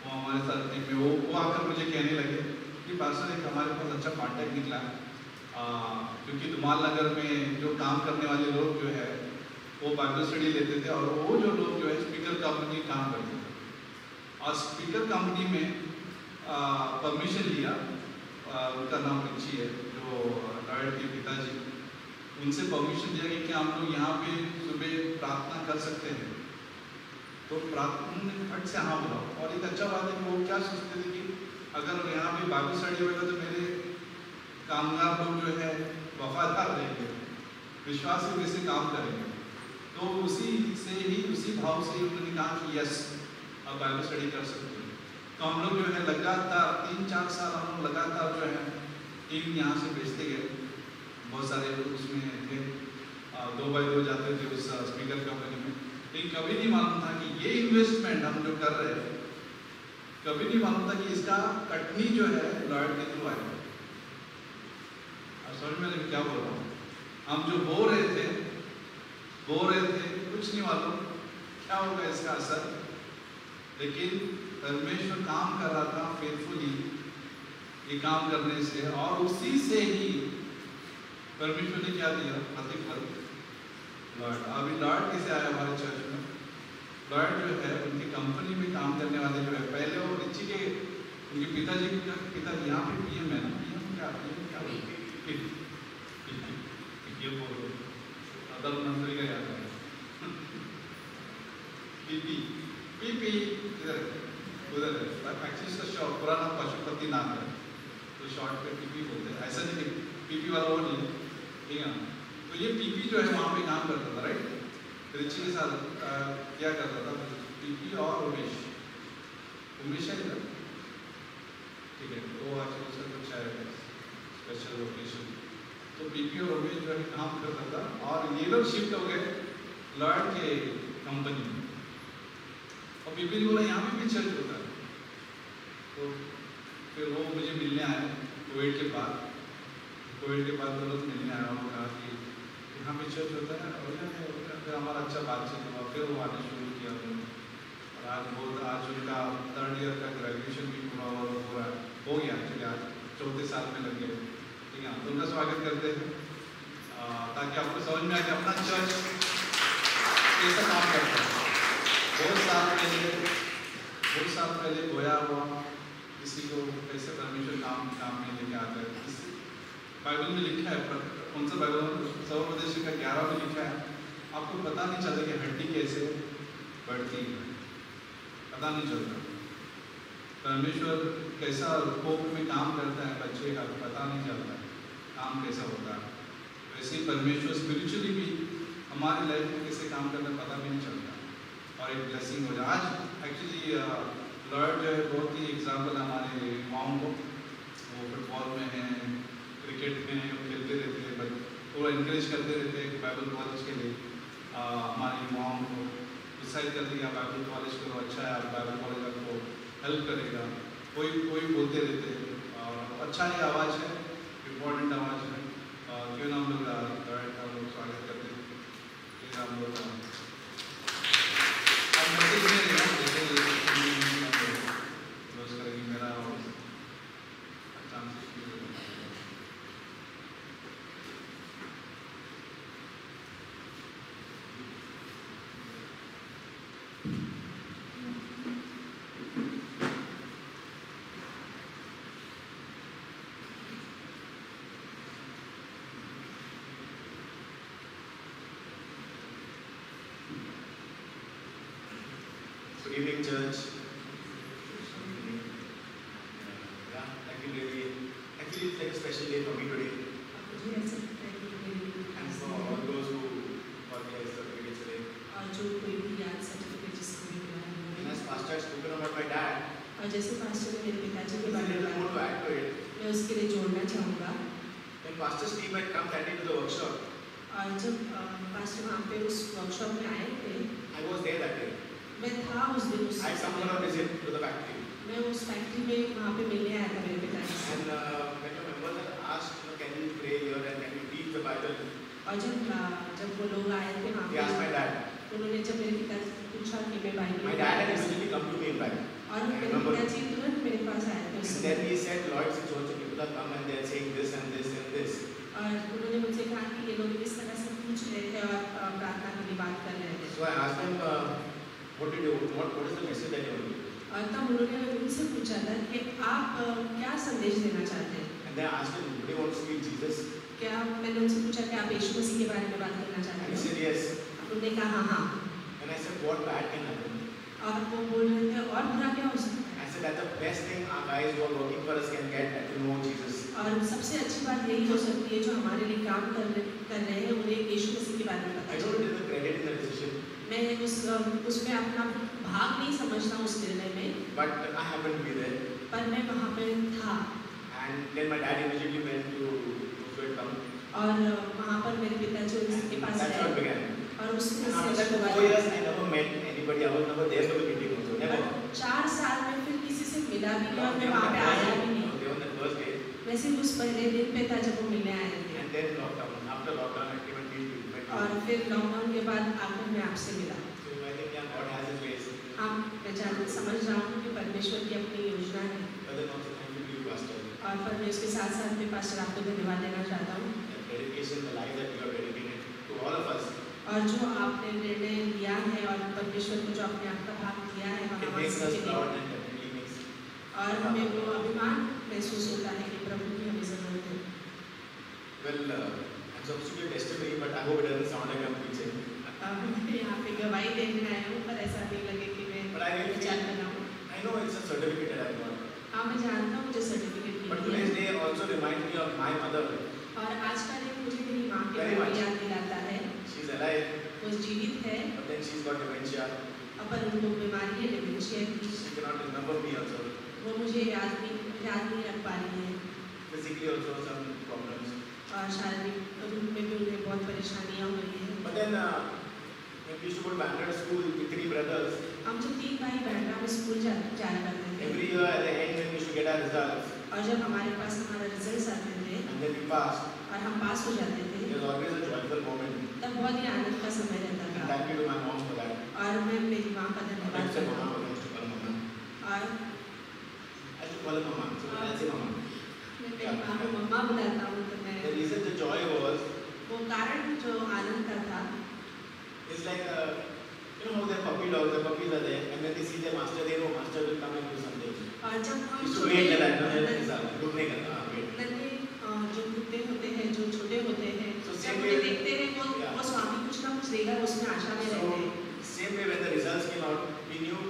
वो हमारे साथ टीम में वो आकर मुझे कहने लगे कि पास्टर एक हमारे पास अच्छा कॉन्टैक्ट निकला है, क्योंकि धुमाल नगर में जो काम करने वाले लोग जो है वो बाइबल स्टडी लेते थे, और वो जो लोग जो है स्पीकर कंपनी काम करते थे, और स्पीकर कंपनी में परमिशन लिया, उनका नाम रिची है जो लॉयड के पिताजी, उनसे परमिशन दिया कि हम लोग यहाँ पे सुबह प्रार्थना कर सकते हैं। तो प्रार्थना ने फट से हाँ बोला, और एक अच्छा बात है कि वो क्या सोचते थे कि अगर यहाँ पे बाइबल स्टडी होगा तो मेरे कामगार लोग जो है वफादार रहेंगे, विश्वास के से काम करेंगे। तो उसी भाव से उन्होंने कहा कि यस, अब बाइबल स्टडी कर सकते हैं। तो हम लोग जो है लगातार 3-4 साल हम लोग लगातार जो है टीम यहाँ से भेजते गए, बहुत सारे लोग उसमें थे, 2x2 जाते थे उस स्पीकर कंपनी में। लेकिन कभी नहीं मालूम था कि ये इन्वेस्टमेंट हम जो कर रहे हैं, कभी नहीं मालूम था कि इसका कटनी जो है लॉयड के थ्रू आएगा। समझ में क्या बोल रहा हूँ? हम जो बो रहे थे कुछ नहीं मालूम क्या होगा इसका असर, लेकिन परमेश्वर काम कर रहा था फेथफुली ये काम करने से, और उसी से ही परमेश्वर ने क्या दिया प्रतिफल, लॉर्ड। अभी लॉर्ड कैसे आया हमारे चर्च में? लॉर्ड जो है उनकी कंपनी में काम करने वाले जो है, पहले वो रिची के उनके पिताजी यहाँ पे पीएम है ना, पीएम बोलो, प्रधानमंत्री का याद है, पीपी इधर उधर है, एक्चुअली इसका शॉर्ट पूरा नाम पशुपति नाम है, तो शॉर्ट पे पीपी बोलते हैं, ऐसा नहीं पीपी वाला वो नहीं है, ठीक है ना। तो ये पीपी जो है वहाँ पे काम करता था, राइट, रिची के साथ क्या करता था, पीपी और उमेश है इधर, ठीक है, वो आज उसका कुछ है स्पेशल लोकेशन, तो पीपी और उमेश जो है काम करता था, और ये लोग शिफ्ट हो गए लॉर्ड के कंपनी में, और पीपी ने बोला यहाँ पे भी चर्च होता है, तो फिर वो मुझे मिलने आए कोविड के बाद वो लोग मिलने आया और कहा कि यहाँ पे चर्च होता है, और फिर हमारा अच्छा बातचीत हुआ, फिर वो आने शुरू किया उन्होंने, और आज उनका 3rd ईयर का ग्रेजुएशन भी पूरा हो गया, एक्चुअली आज 4थे साल में लग गए, ठीक है। तो उनका स्वागत करते हैं ताकि आपको समझ में आए कि अपना चर्च कैसा काम करता है। बहुत साल पहले गोया हुआ किसी को कैसे परमेश्वर काम में लेके आता है, बाइबल में लिखा है, पर कौन सा बाइबल, सर्वोपदेश का 11 में लिखा है, आपको पता नहीं चलता कि हड्डी कैसे बढ़ती है, पता नहीं चलता, परमेश्वर कैसा कोप में काम करता है बच्चे का, पता नहीं चलता काम कैसा होता है। वैसे ही परमेश्वर स्पिरिचुअली भी हमारी लाइफ में कैसे काम करता है पता भी नहीं चलता, और एक ब्लेसिंग हो जाए। आज एक्चुअली लॉर्ड जो है बहुत ही एग्जाम्पल हमारे मॉम को, वो फुटबॉल में है, क्रिकेट में है, वो खेलते रहते हैं, बट वो इनकरेज करते रहते हैं कि बाइबल कॉलेज के लिए हमारी मॉम को डिसाइड करते हैं आप बाइबल कॉलेज करो, अच्छा है, आप बाइबल कॉलेज आपको हेल्प करेगा, कोई बोलते रहते हैं, और अच्छा ही आवाज़ है, इम्पोर्टेंट आवाज़ है, क्यों ना हम लोग लॉर्ड का लोग स्वागत करते हैं, फिर हम लोग मैसेज में क्लोज करेंगे मेरा chance. Good evening, church. Yeah, actually it's like a special day for me today, and for all those who got their certificates today. And as Pastor had spoken about my dad, और जैसे pastor ने मेरे पिताजी के there's a बारे little more में to add to it. मैं उसके लिए जोड़ना चाहूँगा। When Pastor Steve had come that day to the workshop, और जब पास्टर वहाँ पे उस वर्कशॉप में आए थे, I was there that day. मैं था उस दिन उस I had come on a visit to the factory. मैं उस फैक्ट्री में वहाँ पे मिलने आया था मेरे पिताजी से। And when your members had asked, can you pray here and can you read the Bible? और जब वो लोग आए थे वहाँ They asked my पे, dad. उन्होंने जब मेरे पिताजी से पूछा कि मैं Bible My dad had immediately come to me in fact. और मेरे पिताजी तुरंत मेरे पास आए थे उस And समय। then he said, Lord, see, so people have come and they're saying this and this and this. और उन्होंने मुझसे कहा कि ये लोग इस तरह से पूछ रहे थे और प्रार्थना के लिए बात कर रहे थे। So I asked them, what is the message that you want to give? और तब उन्होंने उनसे पूछा था कि आप क्या संदेश देना चाहते हैं? And then I asked him, do you want to speak Jesus? क्या मैंने उनसे पूछा कि आप यीशु मसीह के बारे में बात करना And चाहते he हैं? said yes. उन्होंने कहा हाँ। And I said, what bad can happen? और वो बोल रहे थे और बुरा क्या हो सकता है? I said that the best thing our guys who are working for us can get to know Jesus. और सबसे अच्छी बात यही हो सकती है जो हमारे लिए काम कर रहे हैं उन्हें यीशु मसीह के बारे में I पता don't चले। take the credit in the decision, मैं उसमें अपना भाग नहीं समझता उस निर्णय में, but I happened to be there. पर मैं वहाँ पे था And then my dad immediately went to those who had come. और वहाँ पर मेरे पिताजी उनके पास That's how it गए began. और उससे And after that, for 4 years, I never met anybody. I was never there for the meeting also. Never. 4 साल में फिर किसी से मिला भी नहीं और मैं वहाँ पे आया भी नहीं। Okay, on that first day. मैं सिर्फ उस पहले दिन पे था जब वो मिलने आए थे And then lockdown. After lockdown, I came and met you. और फिर लॉकडाउन के बाद आकर मैं आपसे मिला। So I think yeah, God has His ways. मैं समझ रहा हूँ कि परमेश्वर की अपनी योजना है Brother, also thank you to you, Pastor. और पर मैं उसके साथ साथ में पास्टर आपको धन्यवाद देना चाहता हूँ। The dedication, the life that you have dedicated to all of us. और जो आपने निर्णय लिया है और परमेश्वर को जो अपने आप का भाग दिया है It वहाँ makes वासी us के लिए, proud and definitely makes. और हमें वो अभिमान महसूस होता है कि प्रभु की हमें ज़रूरत है। Well, I'm supposed to give testimony, but I hope it doesn't sound like I'm preaching. मैं यहाँ पे गवाही देने आया हूँ, पर ऐसा नहीं लगे कि मैं But I really विचार feel, कर रहा हूँ। I know it's a certificate that I've got. हाँ, मैं जानता हूँ मुझे सर्टिफिकेट But मिली today's है, day also reminds me of my mother. और आज का दिन मुझे मेरी माँ के Very बारे में much. याद दिलाता है। She's alive, वो जीवित है, but then she's got dementia. पर उनको बीमारी है, डिमेंशिया की। She cannot remember me also. वो मुझे याद नहीं रख पा रही है, Physically also some problems. और शारीरिक रूप में भी उन्हें बहुत परेशानियाँ हो रही हैं। But then when we used to go to Bangalore school with 3 brothers, हम जब 3 भाई बैंड्रा में स्कूल जाया करते थे, every year at the end when we used to get our results, और जब हमारे पास हमारा रिजल्ट आते थे and then we passed, और हम पास हो जाते थे, it was always a joyful moment. तब बहुत ही आनंद का समय रहता And था। thank you to my mom for that. और मैं मेरी माँ का I धन्यवाद used to say करता mama, हूँ। but I used to call her mama. और I used to call her mama, so I'll say mama. मैं मेरी माँ को मम्मा बुलाता हूँ, तो मैं The reason the joy was, वो कारण जो आनंद का था, it's like, you know how the puppy dogs, the puppies are there, and when they see their master, they know master will come and do something. और जब हम Used to छोटे wait like that, no, नन्हे good नहीं करना, wait. जो कुत्ते होते हैं, जो छोटे होते हैं, So जब same उन्हें way- देखते हैं Yeah. वो स्वामी कुछ ना कुछ देगा, उसमें आशा में रहते So, हैं। same way when the results came out, we knew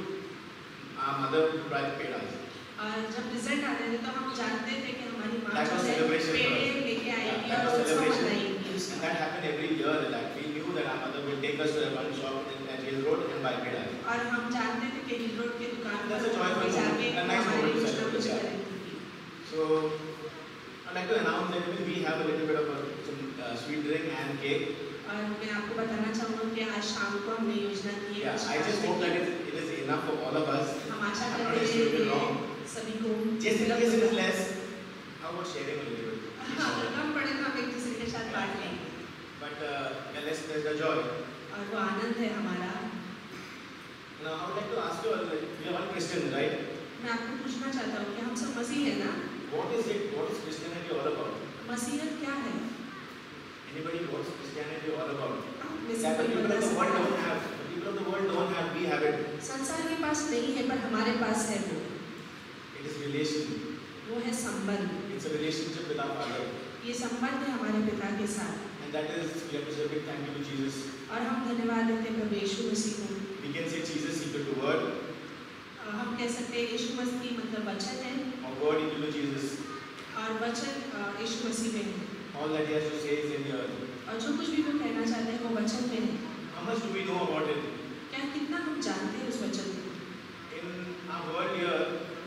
our mother would paid us. और जब रिजल्ट आते थे तो हम जानते थे कि हमारी माँ That जो was है celebration for पेड़े us. लेके Yeah, आएगी that और was उत्सव celebration. मनाएगी And उसका। that happened every year, that we knew that our mother will take us to the one shop at Hill Road and buy paid us. और हम जानते थे कि हिल रोड के दुकान पर That's a joyful वो जाके moment, a nice हमारे moment to कुछ ना कुछ celebrate, करेंगी। So, I'd like to announce that we have a little bit of some sweet drink and cake. और मैं आपको बताना चाहूँगा कि आज शाम को हमने योजना की है Yeah, कुछ I just खाने hope की। that it is enough for all of us. हम आशा I'm not करते हैं extremely wrong. कि सभी को Just in case it is less, how about sharing a little bit? हाँ, अगर कम पड़े तो हम एक दूसरे के साथ बांट लेंगे। But yeah, there's the joy. और वो आनंद है हमारा। Now, I would like to ask you, we are all Christians, right? मैं आपको पूछना चाहता हूँ कि हम सब मसीह है ना? What is it? What is Christianity all about? मसीहत क्या है? Anybody what's Christianity all about? आप में से That the कोई people बता of the world सकता don't है? have. The people of the world don't have. We have it. संसार के पास नहीं है पर हमारे पास है वो। It is relation. वो है संबंध। It's a relationship with our Father. ये संबंध है हमारे पिता के साथ। And that is, we have to say a big thank you to Jesus. और हम धन्यवाद देते हैं प्रभु यीशु मसीह को। We can say Jesus equal to word, हम कह सकते हैं यीशु मसीह मतलब वचन है or word equal to Jesus. और वचन यीशु मसीह में है। All that he has to say is in here. और जो कुछ भी वो कहना चाहते हैं वो वचन में है। How much do we know about it? क्या कितना हम जानते हैं उस वचन को? In our world here,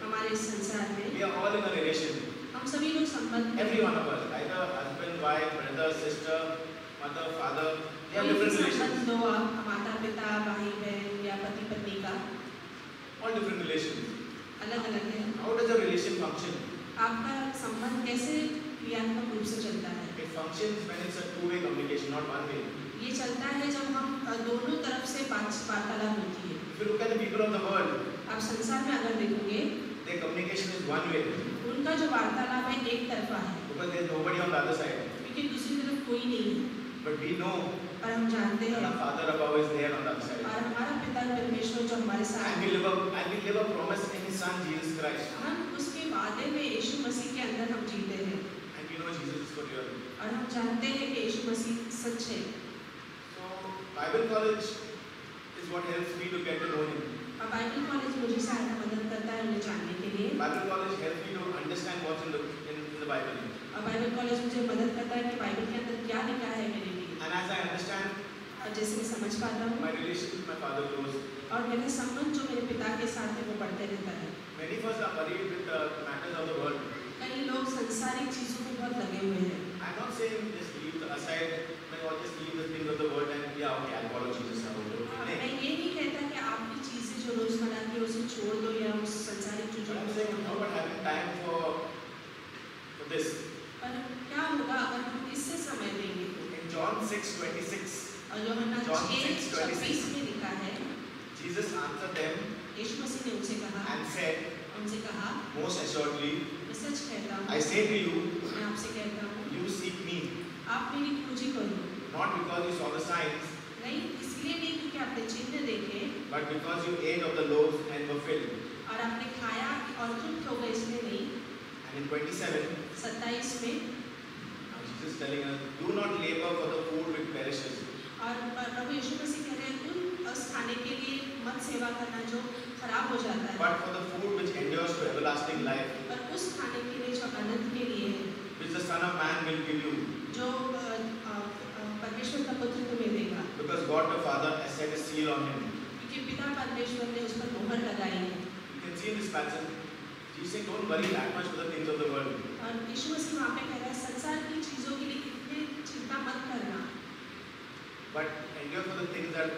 हमारे इस संसार में we are all in a relation. हम सभी लोग संबंध में Every one of us, either husband, wife, brother, sister, mother, father, they have कोई भी different संबंध relations. हो, आप माता पिता भाई बहन या पति पत्नी का All different relations. अलग अलग है। How does a relation function? आपका संबंध कैसे क्रियात्मक रूप से चलता है? It functions when it's a two-way communication, not one way. ये चलता है जब हम दोनों तरफ से वार्तालाप होती है। If you look at the people of the world, आप संसार में अगर देखोगे their communication is one way, उनका जो वार्तालाप है एक तरफा है, because there's nobody on the other side. क्योंकि दूसरी तरफ कोई नहीं है। But we know पर हम जानते that हैं our Father above is there on the other side. और हमारा पिता परमेश्वर जो हमारे साथ And we है, live a promise in His Son Jesus Christ. हम उसके वादे में यीशु मसीह के अंदर हम जीते हैं And we know Jesus is for real. और हम जानते हैं कि यीशु मसीह सच है। So, Bible college is what helps me to get to know Him. और बाइबल कॉलेज मुझे सहायता मदद करता है उन्हें जानने के लिए। Bible college helps me to understand what's in the Bible. और बाइबल कॉलेज मुझे मदद करता है कि बाइबल के अंदर क्या लिखा है मेरे लिए। And as I understand, और जैसे मैं समझ पाता हूँ my relationship with my Father grows. और मेरा संबंध जो मेरे पिता के साथ है वो बढ़ते रहता है। Many of us are worried with the matters of the world. कई लोग सांसारिक चीजों में बहुत लगे हुए हैं। I'm not saying just leave aside, or just leave the things of the world and yeah, okay, I'll follow Jesus. I will do it. मैं ये नहीं कहता कि आपकी चीजें जो रोजमर्रा की उसे छोड़ दो या उस सांसारिक चीजों But I'm को saying, छोड़ how दो। about having time for this? पर क्या होगा अगर हम इससे समय देंगे तो? In John 6:26, और यूहन्ना John 6:26 6:26 में लिखा है, Jesus answered them यीशु मसीह ने उनसे कहा, and said, Most assuredly, मैं सच कहता हूँ, I say to you, मैं आपसे कहता हूँ, you seek me, आप मेरी खोजी करो, not because you saw the signs, नहीं, इसलिए नहीं क्योंकि आपने चिन्ह देखे but because you ate of the loaves and were filled. और आपने खाया और तृप्त हो गए, इसलिए नहीं। And in 27, 27 में Jesus is telling us, do not labor for the food which perishes, और प्रभु यीशु मसीह कह रहे हैं उस खाने के लिए मत सेवा करना जो खराब हो जाता है, but for the food which endures to everlasting life, पर उस खाने के लिए जो अनंत के लिए है, which the Son of Man will give you, जो परमेश्वर का पुत्र तुम्हें देगा, because God the Father has set a seal on him. क्योंकि पिता परमेश्वर ने उस पर मोहर लगाई है। You can see in this passage, Jesus saying, don't worry that much for the things of the world, और यीशु मसीह वहाँ पे कह रहा है संसार की चीजों के लिए इतने चिंता मत करना, but endure for the things that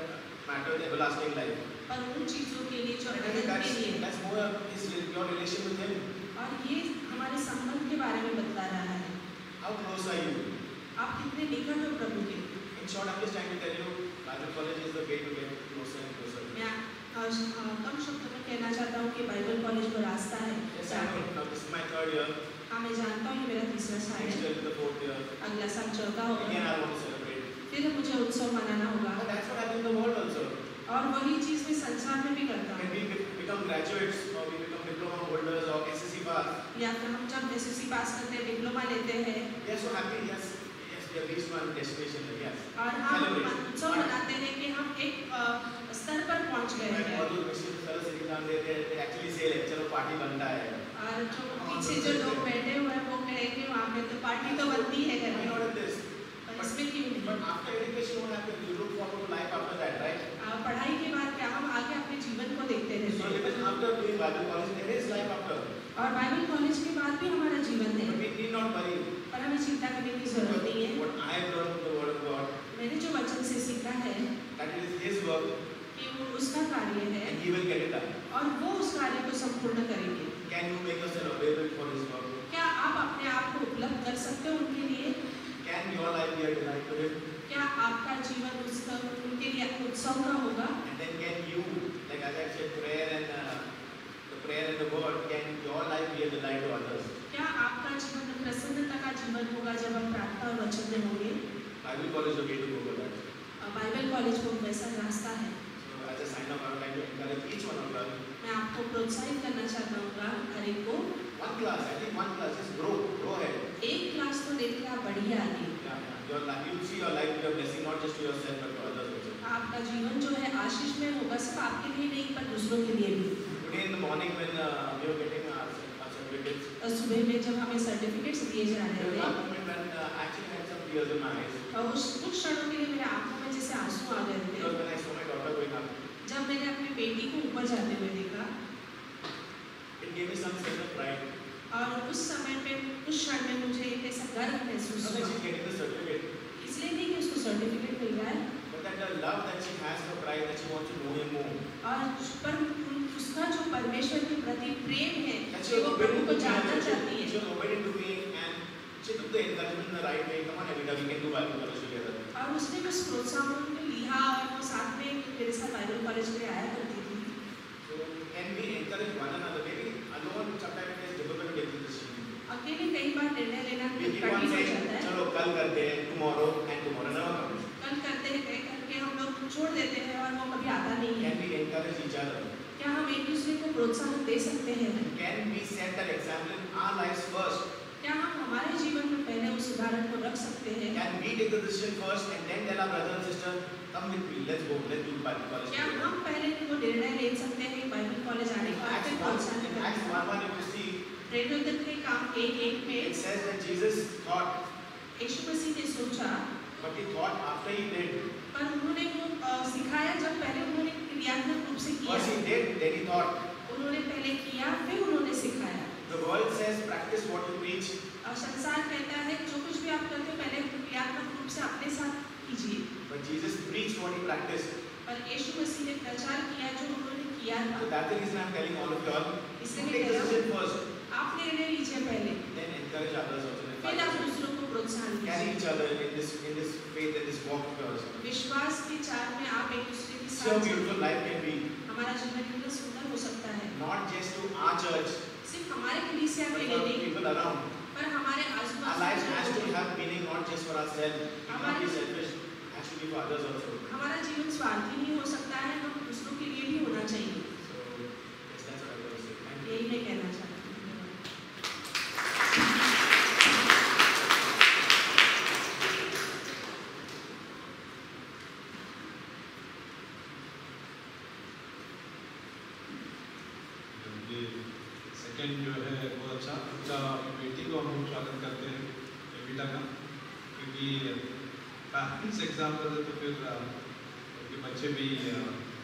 matter in everlasting life. पर उन चीजों के लिए जो And I think अनंत के लिए है। that's more your relation with him. और ये हमारे संबंध के बारे में बता रहा है, How close are you? आप कितने निकट हो प्रभु के। In short, I'm just trying to tell you, Bible college is the way to get closer and closer. मैं कम शब्दों में कहना चाहता हूँ कि बाइबल कॉलेज वो रास्ता है। Yes, I know. Now this is my third year. हाँ, मैं जानता हूँ ये मेरा तीसरा साल Next है, year is the fourth year. अगला साल चौथा Again, होगा, I want to celebrate. फिर मुझे उत्सव मनाना होगा। But that's what happens in the world also. और वही चीज मैं संसार में भी करता When हूँ। we become graduates or we become diploma holders or SSC pass, या फिर हम जब एसएससी पास करते हैं, डिप्लोमा लेते हैं, we are so happy. Yes, we have reached one destination. Yes. और हम Celebrate. उत्सव मनाते हैं कि हम एक स्तर पर पहुंच गए When हैं। all those machines Saras exam देते हैं, they actually say like चलो पार्टी बनता है. और जो पीछे जो लोग बैठे हुए हैं वो कहेंगे वहाँ पे तो पार्टी तो बनती है घर Why में, not in this? पर इसमें क्यों नहीं? But after education, what happens? You look forward to life after that, right? पढ़ाई के बाद क्या हम आगे अपने जीवन को देखते रहते So हैं, even after doing Bible college, there is life after. और बाइबल कॉलेज के बाद भी हमारा जीवन है, But we need not worry. पर हमें चिंता करने की जरूरत नहीं है। What I have learned from the Word of God, मैंने जो वचन से सीखा है that it is His work, कि वो उसका कार्य है and He will get it done. और वो उस कार्य को संपूर्ण करेंगे। Can you make yourself available for His work? क्या आप अपने आप को उपलब्ध कर सकते हो उनके लिए? Can your life be a delight to Him? क्या आपका जीवन उनके लिए उत्सव का होगा? And then can you, like as I said, prayer and the Word, can your life be a delight to others? क्या आपका जीवन प्रसन्नता का जीवन होगा जब हम प्रार्थना और वचन में होंगे? Bible college is the way to go for that. Bible college वो वैसा रास्ता है। So as a sign off, I would like to encourage each one of us. मैं आपको प्रोत्साहित करना चाहता हूँ हर एक को, One class, I think one class, just grow ahead. एक क्लास तो लेकर आप बढ़िए आगे। Your life, you will see your life be a blessing not just to yourself but to others also. आपका जीवन जो है आशीष में होगा, सिर्फ आपके लिए नहीं पर दूसरों के लिए भी। Today in the morning when we were getting our certificates, और सुबह में जब हमें सर्टिफिकेट्स दिए जा there रहे was थे, one moment when I actually had some tears in my eyes. और उस कुछ क्षणों के लिए मेरे आंखों में जैसे आंसू आ गए Because थे when I saw my daughter going up, जब मैंने अपनी बेटी को ऊपर जाते हुए देखा। it gave me some sense of pride. और उस समय पे उस क्षण में मुझे एक ऐसा गर्व महसूस Not that हुआ, she's getting the certificate, इसलिए नहीं कि उसको सर्टिफिकेट मिल रहा है, but that the love that she has for Christ, that she wants to know Him more. और उस पर उसका जो परमेश्वर के प्रति प्रेम है That कि she वो was प्रभु obedient को to me, जानना and चाहती she है, was obedient to me, and she took the encouragement in the right way. Come on, Evita, we can do Bible college together. और उसने उस प्रोत्साहन को लिया और वो साथ में मेरे साथ बाइबल कॉलेज में आया करती थी। So can we encourage one another? Maybe alone sometimes it is difficult to take the decision. अकेले कई बार निर्णय लेना We keep कठिन on हो saying, जाता है, चलो कल करते हैं, tomorrow, and tomorrow never comes. कल करते हैं कह करके हम लोग छोड़ देते हैं और वो कभी आता नहीं है। Can we encourage each other? क्या हम एक दूसरे को प्रोत्साहन दे सकते हैं? Can we set that example in our lives first? क्या हम हमारे जीवन में पहले उस उदाहरण को रख सकते हैं? Can we take the decision first and then tell our brother and sister, come with me, let's go, let's do Bible college क्या together. हम पहले वो निर्णय ले सकते हैं बाइबल कॉलेज आने का? Acts फिर 1, प्रोत्साहन in करने Acts का? 1:1 you will see, प्रेरितों के काम 1:1 में it says that Jesus thought, यीशु मसीह ने सोचा, but he thought after he did. पर उन्होंने वो सिखाया जब पहले उन्होंने क्रियात्मक रूप से किया। First he did, then he thought. उन्होंने पहले किया फिर उन्होंने सिखाया। The world says practice what you preach, और संसार कहता है जो कुछ भी आप करते हो पहले क्रियात्मक रूप से अपने साथ कीजिए, but Jesus preached what he practiced. पर यीशु मसीह ने प्रचार किया जो उन्होंने किया था। So that's the reason I'm telling all of you all, इसलिए you मैं take कह the रहा हूँ, decision first, आप निर्णय लीजिए पहले, then encourage others also. in फिर आप Bible. दूसरों को प्रोत्साहन Carry कीजिए। each other in this faith and this walk of yours. विश्वास के चार में आप एक दूसरे के See how साथ beautiful life can be, हमारा जीवन कितना सुंदर हो सकता है, not just to our church, सिर्फ हमारे कलीसिया but के for लिए नहीं, people around. पर हमारे Our आसपास lives के has to लोगों have meaning not just for ourselves. We cannot be selfish. has to be for others also. हमारा जीवन स्वार्थी नहीं हो सकता है, हम दूसरों के लिए भी होना चाहिए। So yes, that's what I want to say. Thank you. यही मैं कहना चाहती हूँ। ये सेकंड जो है वो अच्छा उनका बेटी को हम स्वागत करते हैं बेटा का, क्योंकि पेरेंट्स एग्जाम्पल है तो फिर उनके बच्चे भी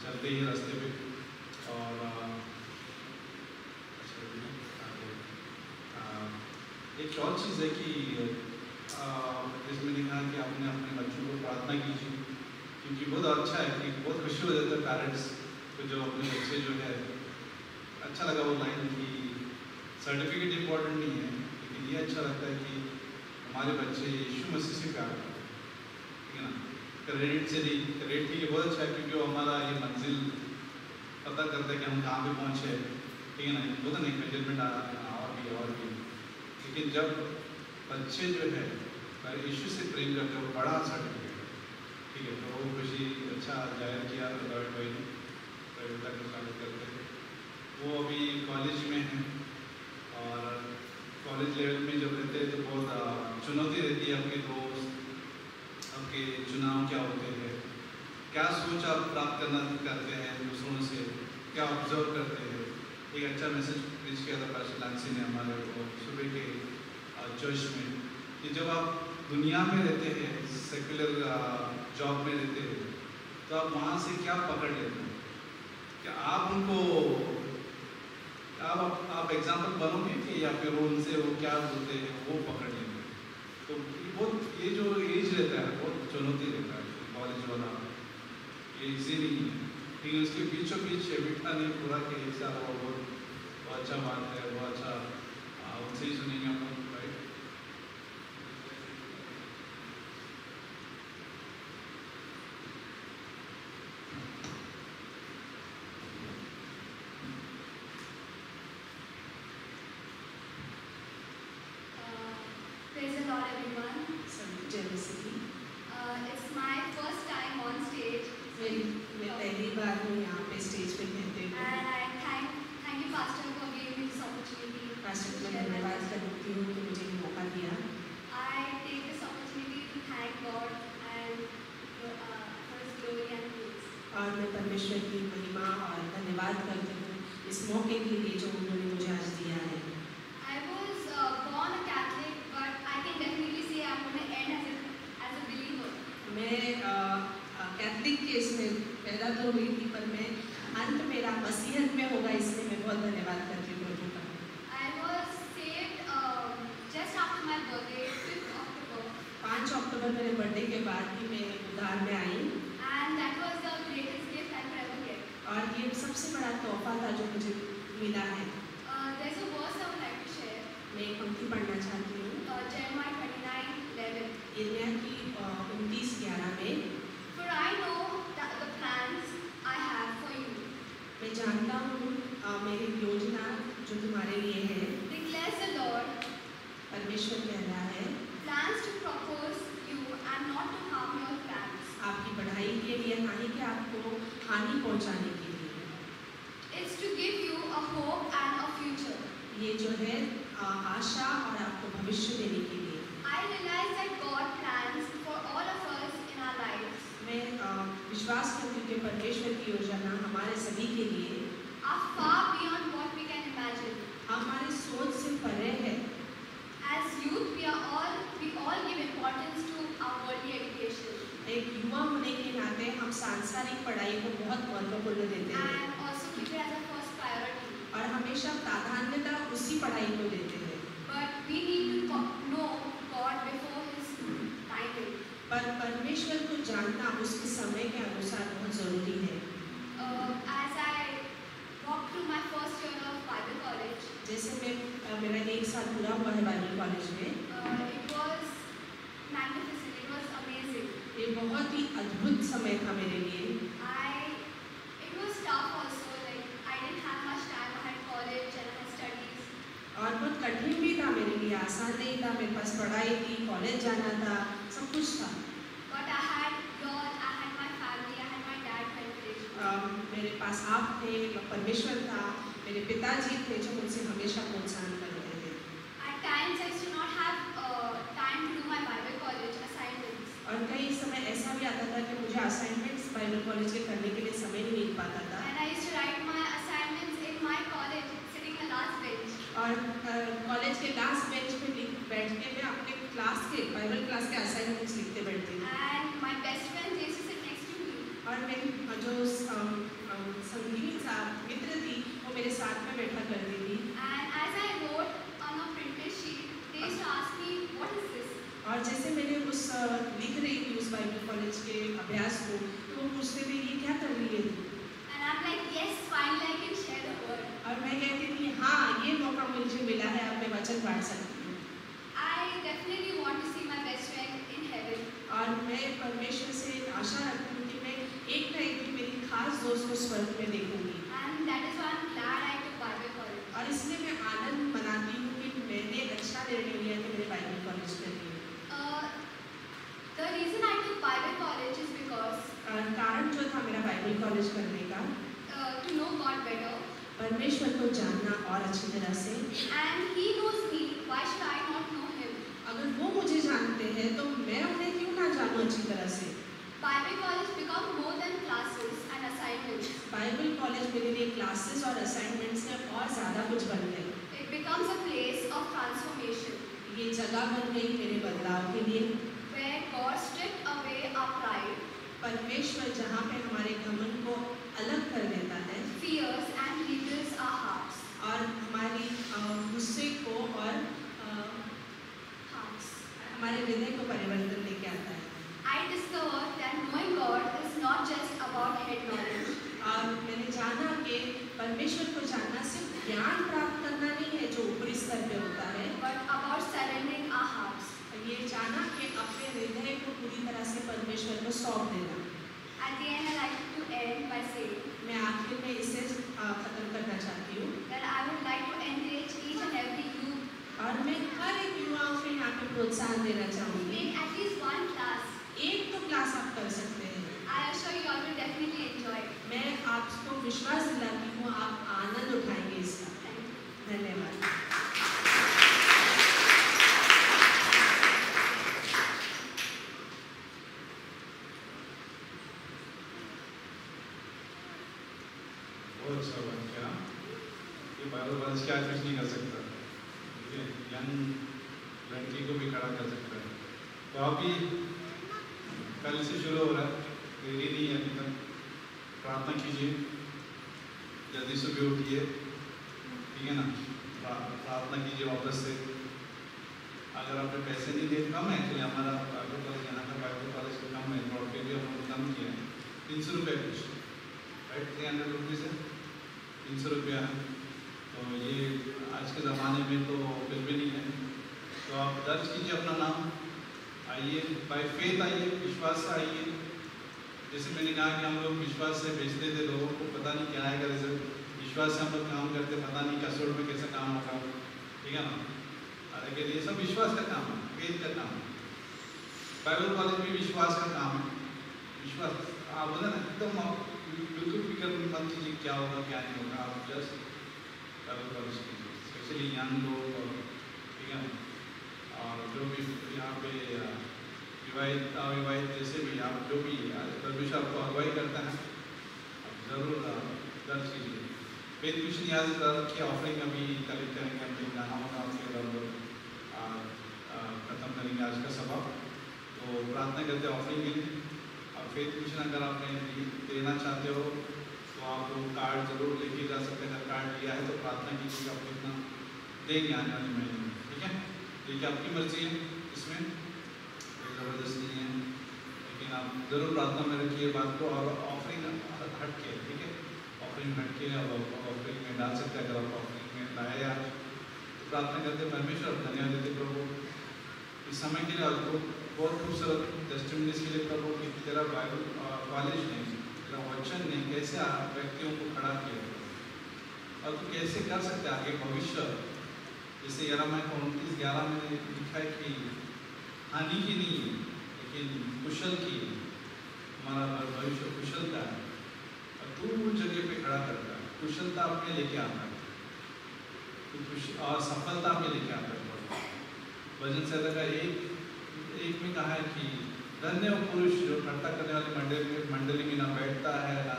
चलते ही रास्ते पे। और एक और चीज़ है कि इसमें लिखा है कि आपने अपने बच्चों को प्रार्थना कीजिए, क्योंकि बहुत अच्छा है कि बहुत खुशी हो जाता है पेरेंट्स को जो अपने बच्चे जो है। अच्छा लगा वो लाइन कि सर्टिफिकेट इम्पोर्टेंट नहीं है, लेकिन ये अच्छा लगता है कि हमारे बच्चे यीशु मसीह से प्यार करते हैं, ठीक है ना। क्रेडिट से नहीं, क्रेडिट के लिए बहुत अच्छा है क्योंकि वो हमारा ये मंजिल पता करता है कि हम कहाँ पे पहुँचे, ठीक है ना। वो तो नहीं मेजरमेंट और भी लेकिन जब बच्चे जो है यीशु से प्रेम करते हैं वो बड़ा सर्टिफिकेट है, ठीक है। तो वो खुशी अच्छा जाहिर किया लॉर्ड भाई ने, प्रवीणता को स्वागत करते हैं। वो अभी कॉलेज में हैं और कॉलेज लेवल में जब रहते हैं तो बहुत चुनौती रहती है। आपके दोस्त, आपके चुनाव क्या होते हैं, क्या सोच आप प्राप्त करते हैं दूसरों से, क्या ऑब्जर्व करते हैं। एक अच्छा मैसेज प्रीच किया था पास्टर लांसी ने हमारे सुबह के चर्च में कि जब आप दुनिया में रहते हैं, सेकुलर जॉब में रहते हैं, तो आप वहाँ से क्या पकड़ लेते हैं, क्या आप उनको आप एग्जाम्पल बनोगे कि या फिर उनसे वो क्या बोलते हैं वो पकड़ लेंगे। तो बहुत ये जो एज रहता है बहुत चुनौती रहता है कॉलेज वाला, ये इजी नहीं है, लेकिन उसके बीचों बीच बिठा नहीं पूरा के हिस्सा हुआ बहुत अच्छा बात है, बहुत अच्छा उनसे ही सुनेंगे हम लोग, right. Praise the Lord, everyone. सब जय मसीह। It's my first time on stage, मैं पहली बार हूँ यहाँ पे स्टेज पे कहते हुए। and I thank you, Pastor, for giving me this opportunity. Pastor को मैं धन्यवाद करती हूँ कि मुझे ये मौका दिया। I take this opportunity to thank God and for His glory and praise. और मैं परमेश्वर की महिमा और धन्यवाद करती हूँ इस मौके के लिए जो उन्होंने मुझे आज दिया है। I was born a Catholic, but I can definitely say I'm going to end as a believer. मैं कैथलिक के इसमें पैदा तो हुई थी, पर मैं अंत मेरा मसीहत में होगा, इसलिए मैं बहुत धन्यवाद करती हूँ प्रभु का। I was saved just after my birthday, 5th October, 5 अक्टूबर मेरे बर्थडे के बाद ही मैं उद्धार में आई, and that was the greatest gift I could ever get. और ये सबसे बड़ा तोहफा था जो मुझे मिला है। There's a verse I would like to share, मैं एक पंक्ति पढ़ना चाहती हूँ Jeremiah 29:11. यिर्मयाह की 29:11 में। For I know that the plans I have for you, मैं जानता हूँ मेरी योजना जो तुम्हारे लिए है, declares the Lord, परमेश्वर कह रहा है, plans to propose you and not to harm your plans. आपकी बढ़ाई के लिए, ना ही कि आपको हानि पहुँचाने के लिए। It's to give you a hope and a future. ये जो है आशा और आपको भविष्य देने के लिए। I realize that God plans for all of us in our lives मैं विश्वास करती हूँ कि परमेश्वर की योजना हमारे सभी के लिए are far beyond what we can imagine. हमारी सोच से परे है। As youth, we all give importance to our worldly education एक युवा होने के नाते हम सांसारिक पढ़ाई को बहुत महत्वपूर्ण देते हैं and also keep it as a first priority. और हमेशा प्राधान्यता उसी पढ़ाई को देते हैं। But we need to know God before His timing. पर परमेश्वर को जानना उसके समय के अनुसार बहुत जरूरी है। As I walked through my first year of Bible college, जैसे मेरा 1 साल पूरा हुआ है बाइबल कॉलेज में, it was magnificent. It was amazing. ये बहुत ही अद्भुत समय था मेरे लिए। It was tough also. Like I didn't have much time. I had college and I had studies. और बहुत कठिन भी था मेरे लिए, आसान नहीं था। मेरे पास पढ़ाई थी, कॉलेज जाना था, सब कुछ था। But I had your पास आप थे, परमेश्वर था, मेरे पिताजी थे जो मुझसे हमेशा प्रोत्साहन करते थे। At times, I used to not have time to do my Bible college assignments. और कई समय ऐसा भी आता था कि मुझे असाइनमेंट्स बाइबल कॉलेज के करने के लिए समय नहीं मिल पाता था। And I used to write my assignments in my college, sitting in the last bench. और कॉलेज के लास्ट बेंच पे बैठ के मैं अपने क्लास के बाइबल क्लास के असाइनमेंट्स लिखते बैठती थी। And my best friend used to sit next to me. और मेरी जो संगीनी मित्र थी वो मेरे साथ में बैठा करती थी। And as I wrote on a printed sheet, they used to ask me, "What is this?" और जैसे मैंने उस लिख रही थी उस बाइबल कॉलेज के अभ्यास को, तो वो पूछते थे ये क्या कर रही है तू? And I'm like, "Yes, finally I can share the word." और मैं कहती थी हाँ ये मौका मुझे मिला है, अब मैं वचन पढ़ सकती हूँ। I definitely want to see my best friend in heaven. और मैं परमेश्वर से आशा रखती हूँ कि मैं एक ना एक दिन मेरी खास दोस्त को स्वर्ग में देखूंगी। And that is why I'm glad I took Bible college. और इसलिए मैं आनंद मनाती हूँ कि मैंने अच्छा निर्णय लिया कि मेरे बाइबल कॉलेज करनी है। The reason I took Bible college is because कारण जो था मेरा बाइबल कॉलेज करने का, to know God better. परमेश्वर को जानना और अच्छी तरह से। And He knows me. Why should I not know Him? अगर वो मुझे जानते हैं तो मैं उन्हें क्यों ना जानूं अच्छी तरह से। Bible college become more than classes and assignments. Bible college मेरे लिए क्लासेस और असाइनमेंट्स से और ज़्यादा कुछ बन गए। It becomes a place of transformation ये जगह बन गई मेरे बदलाव के लिए। where God stripped away our pride, परमेश्वर जहाँ पे हमारे घमंड को अलग कर देता है fears, and rebuilds our hearts. और हमारी गुस्से को और Hearts. हमारे हृदय को परिवर्तन लेके आता है। I discovered that knowing God is not just about head knowledge. और मैंने जाना कि परमेश्वर को जानना सिर्फ ज्ञान प्राप्त करना नहीं है जो ऊपरी स्तर पे होता है, But about surrendering our hearts. ये जाना कि अपने हृदय को पूरी तरह से परमेश्वर को सौंप देना। At the end, I like to end by saying मैं आखिर में इसे खत्म करना चाहती हूँ that I would like to encourage each and every youth और मैं हर एक युवाओं को यहाँ पे प्रोत्साहन देना to चाहूँगी। take at least one class. एक तो क्लास आप कर सकते हैं। I assure you all will definitely enjoy it. मैं आपको विश्वास दिलाती हूँ आप आनंद उठाएंगे इसका। Thank you. धन्यवाद। बहुत अच्छा बात किया। ये बाइबल कॉलेज क्या कुछ नहीं कर सकता, ठीक है, यंग लड़की को भी खड़ा कर सकता है। तो अभी कल से शुरू हो रहा है, देरी नहीं है अभी तक। प्रार्थना कीजिए, जल्दी से भी उठिए, ठीक है ना। प्रार्थना कीजिए वापस से। अगर आपने पैसे नहीं दिए, कम है एक्चुअली हमारा बाइबल कॉलेज, यहाँ का बाइबल कॉलेज का कम है, ब्रॉड पे भी हमने कम किया है, 300 रुपये कुछ, राइट, 300 रुपीज़ है, 300 रुपया है। तो ये आज के ज़माने में तो कुछ भी नहीं है। तो आप दर्ज कीजिए अपना नाम, आइए, बाय फेथ आइए, विश्वास से आइए। जैसे मैंने कहा कि हम लोग विश्वास से भेजते थे, लोगों को पता नहीं क्या आएगा रिजल्ट, विश्वास से हम लोग काम करते, पता नहीं कसोड़ में कैसा काम होगा, ठीक है ना। अरे के लिए सब विश्वास का काम है, फेथ का काम है। बाइबल कॉलेज में विश्वास का काम है। विश्वास आप बोले ना एकदम आप बिल्कुल फिक्र मत कीजिए क्या होगा क्या नहीं होगा, आप जस्ट बाइबल कॉलेज कीजिए, स्पेशली यंग लोग, ठीक है ना। और जो भी यहाँ पे विवाहित अविवाहित जैसे भी आप जो भी परमेश्वर आपको अगुवाई करता है, आप ज़रूर दर्ज कीजिए। फेथ मिशन याद की ऑफरिंग अभी कलेक्ट करेंगे, अपने गाना वाना फिर हम लोग खत्म करेंगे आज का सभा। तो प्रार्थना करते ऑफरिंग के लिए। और फेथ मिशन अगर आपने देना चाहते हो तो आप लोग कार्ड जरूर लेके जा सकते हैं। अगर कार्ड लिया है तो प्रार्थना कीजिए, आप कितना देंगे आने वाले महीने में, ठीक है। देखिए आपकी मर्जी है, इसमें कोई ज़बरदस्ती नहीं है, लेकिन आप ज़रूर प्रार्थना में रखिए बात को। और ऑफरिंग हट के, ठीक है, ऑफरिंग हट के ऑफरिंग में डाल सकते हैं। अगर आप ऑफरिंग में लाए आज तो प्रार्थना करते परमेश्वर धन्यवाद देते प्रभु इस समय के लिए, आपको बहुत खूबसूरत टेस्टिमनीज के लिए प्रभु कि तेरा बाइबल कॉलेज ने, तेरा वचन ने कैसे व्यक्तियों को खड़ा किया और तू कैसे कर सकते आगे भविष्य। जैसे यिर्मयाह 29:11 में लिखा है कि हानि की नहीं है लेकिन कुशल की, हमारा भविष्य कुशल का है। दूर जगह पे खड़ा करता है, कुशलता में लेके आता है और सफलता में लेके आता है। भजन संहिता का एक में कहा है कि धन्य वो पुरुष जो ठट्टा करने वाली मंडली में ना बैठता है, ना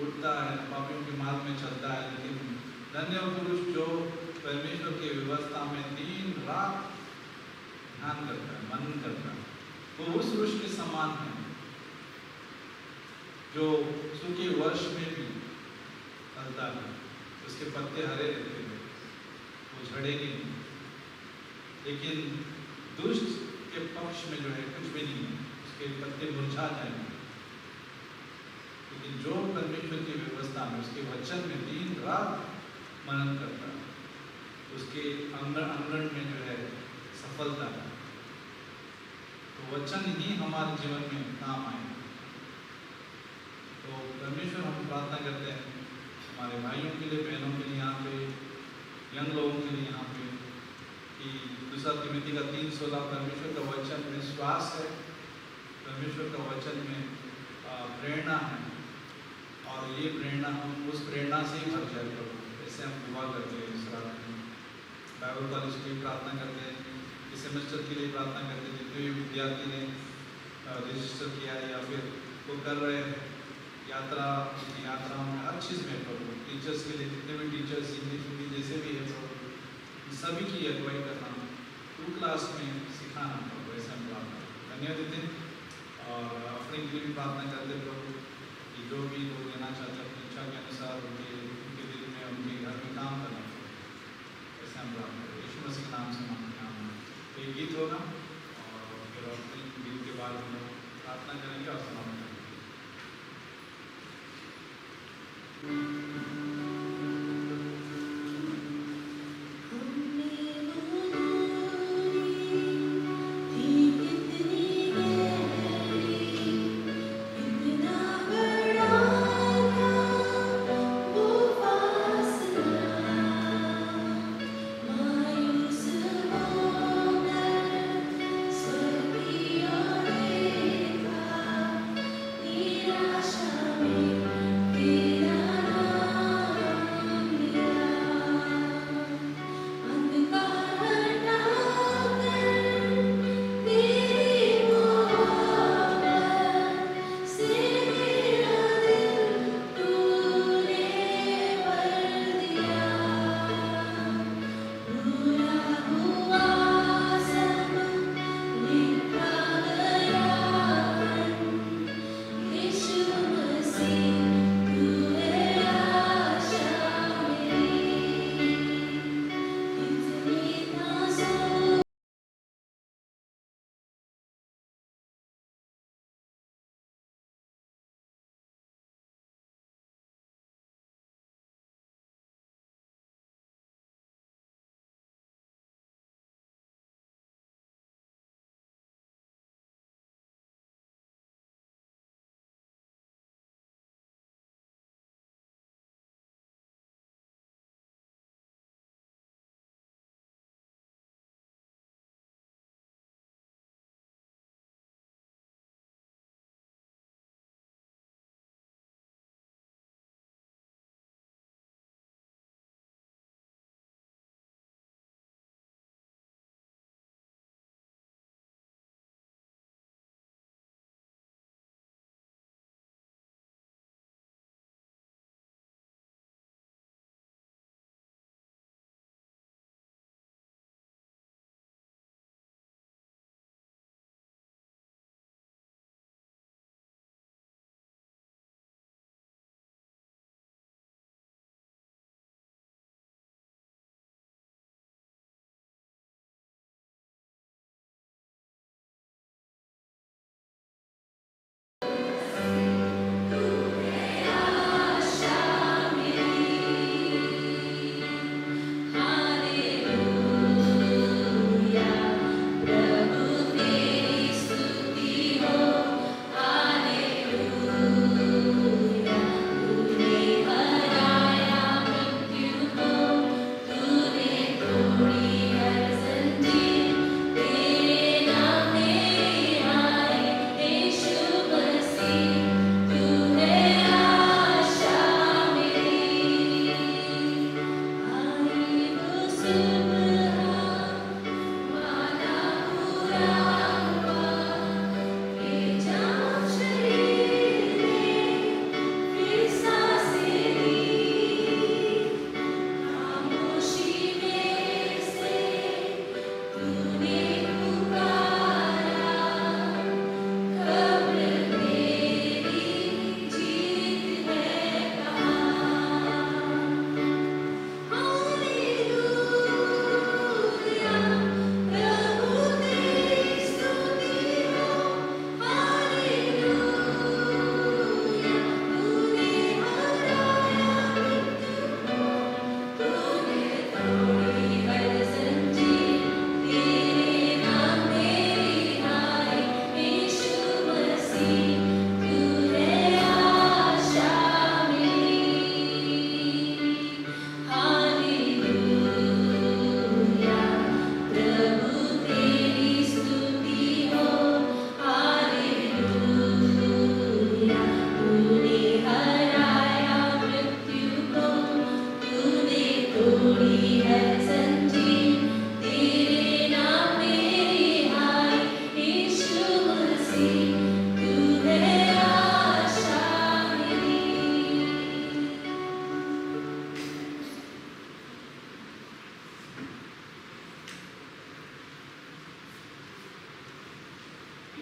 उठता है, ना पापियों के मार्ग में चलता है, लेकिन धन्य वो पुरुष जो परमेश्वर की व्यवस्था में दिन रात ध्यान करता है, मनन करता है। वो उस पुरुष के समान है जो सूखे वर्ष में भी फलता है, उसके पत्ते हरे रहते हैं, वो झड़ेंगे नहीं। लेकिन दुष्ट के पक्ष में जो है कुछ भी नहीं है, उसके पत्ते मुरझा जाएंगे। लेकिन जो परमेश्वर की व्यवस्था में, उसके वचन में दिन रात मनन करता है, उसके अंगण में जो है सफलता है। तो वचन ही हमारे जीवन में काम आए। तो परमेश्वर हम प्रार्थना करते हैं हमारे भाइयों के लिए, बहनों के लिए, यहाँ पे यंग लोगों के लिए यहाँ पे, कि दूसरा तिमोथी का 3:16 परमेश्वर का वचन में श्वास है, परमेश्वर का वचन में प्रेरणा है, और ये प्रेरणा हम उस प्रेरणा से ही भर जाए प्रभु। ऐसे हम दुआ करते हैं इस रात में, बाइबल कॉलेज के लिए प्रार्थना करते हैं, इस सेमेस्टर के लिए प्रार्थना करते हैं, जितने भी विद्यार्थी ने रजिस्टर किया है या फिर वो कर रहे हैं यात्राओं में, हर चीज़ में प्रभु, टीचर्स के लिए जितने भी टीचर्स इंग्लिश हिंदी जैसे भी है प्रभु, सभी की अगुवाई करना, टू क्लास में सिखाना प्रभु। ऐसे हम प्रार्थना धन्यवाद देते हैं और अपने के लिए भी प्रार्थना करते प्रभु कि जो भी लोग लेना चाहते हैं अपनी इच्छा के अनुसार उनके दिल में, उनके घर में काम करना। ऐसे हम प्रार्थना करें यीशु मसीह के नाम से मांगते हैं। एक गीत होगा और फिर अपने गीत के बाद हम लोग प्रार्थना करेंगे और समाप्त करेंगे।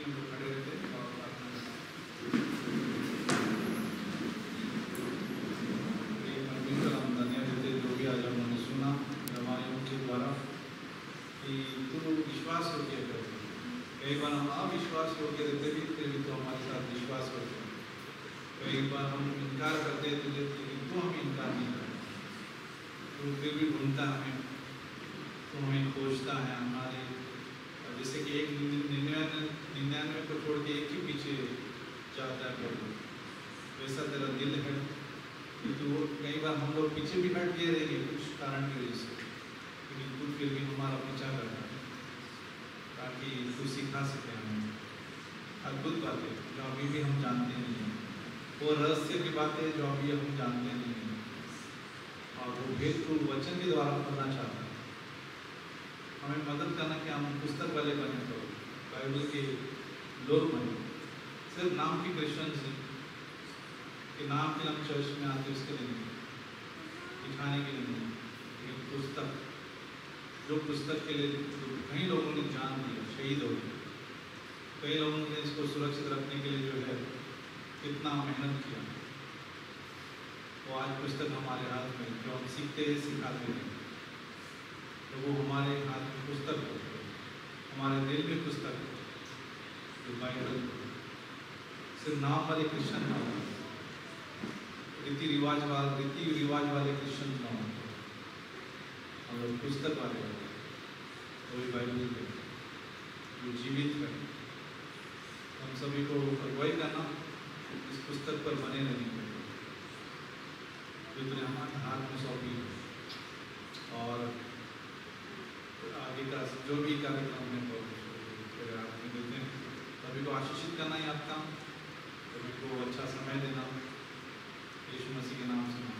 हम लोग खड़े रहते हैं और प्रार्थना करते हैं। परमेश्वर हम धन्यवाद देते जो भी आज हमने सुना दवाइयों के द्वारा कि तू विश्वास योग्य है। कई बार हम अविश्वास योग्य रहते भी फिर भी तो हमारे साथ विश्वास करते हैं। कई बार हम इनकार करते हैं तुझे लेकिन तू हमें इनकार नहीं करता, तू फिर भी ढूंढता हमें, तो हमें खोजता है हमारे, जैसे कि एक 99 को छोड़ के एक ही पीछे जाता है प्रभु, वैसा तेरा दिल है कि तू कई बार हम लोग पीछे भी हट गए रहेंगे कुछ कारण की वजह से, लेकिन तू फिर भी हमारा पीछा करता है ताकि तू सिखा सके हमें अद्भुत बातें जो अभी भी हम जानते नहीं हैं, वो रहस्य की बातें जो अभी हम जानते नहीं हैं, और वो भेद तू वचन के द्वारा करना चाहता है। हमें मदद करना कि हम पुस्तक वाले बने, तो बाइबल के लोग बने, सिर्फ नाम की क्रिश्चियंस हैं कि नाम के हम चर्च में आते उसके लिए नहीं, दिखाने के लिए नहीं, लेकिन पुस्तक जो पुस्तक के लिए कई लोगों ने जान दिया, शहीद हो गए, कई लोगों ने इसको सुरक्षित रखने के लिए जो है कितना मेहनत किया, वो आज पुस्तक हमारे हाथ में जो हम सीखते हैं सिखाते हैं, तो वो हमारे हाथ में पुस्तक हो, हमारे दिल में पुस्तक हो, जो बाइबल सिर्फ नाम वाले क्रिश्चियन ना हो, रीति रिवाज वाले क्रिश्चियन ना हो, हम लोग पुस्तक वाले हो, वही बाइबल के जो जीवित है। हम सभी को अगुवाई करना इस पुस्तक पर बने रहने के लिए, जो तुमने हमारे हाथ में सौंपी, और आगे का जो भी कार्यक्रम है वो तेरे हाथ में देते हैं। सभी को आशीषित करना ही आपका, सभी को अच्छा समय देना, यीशु मसीह के नाम से।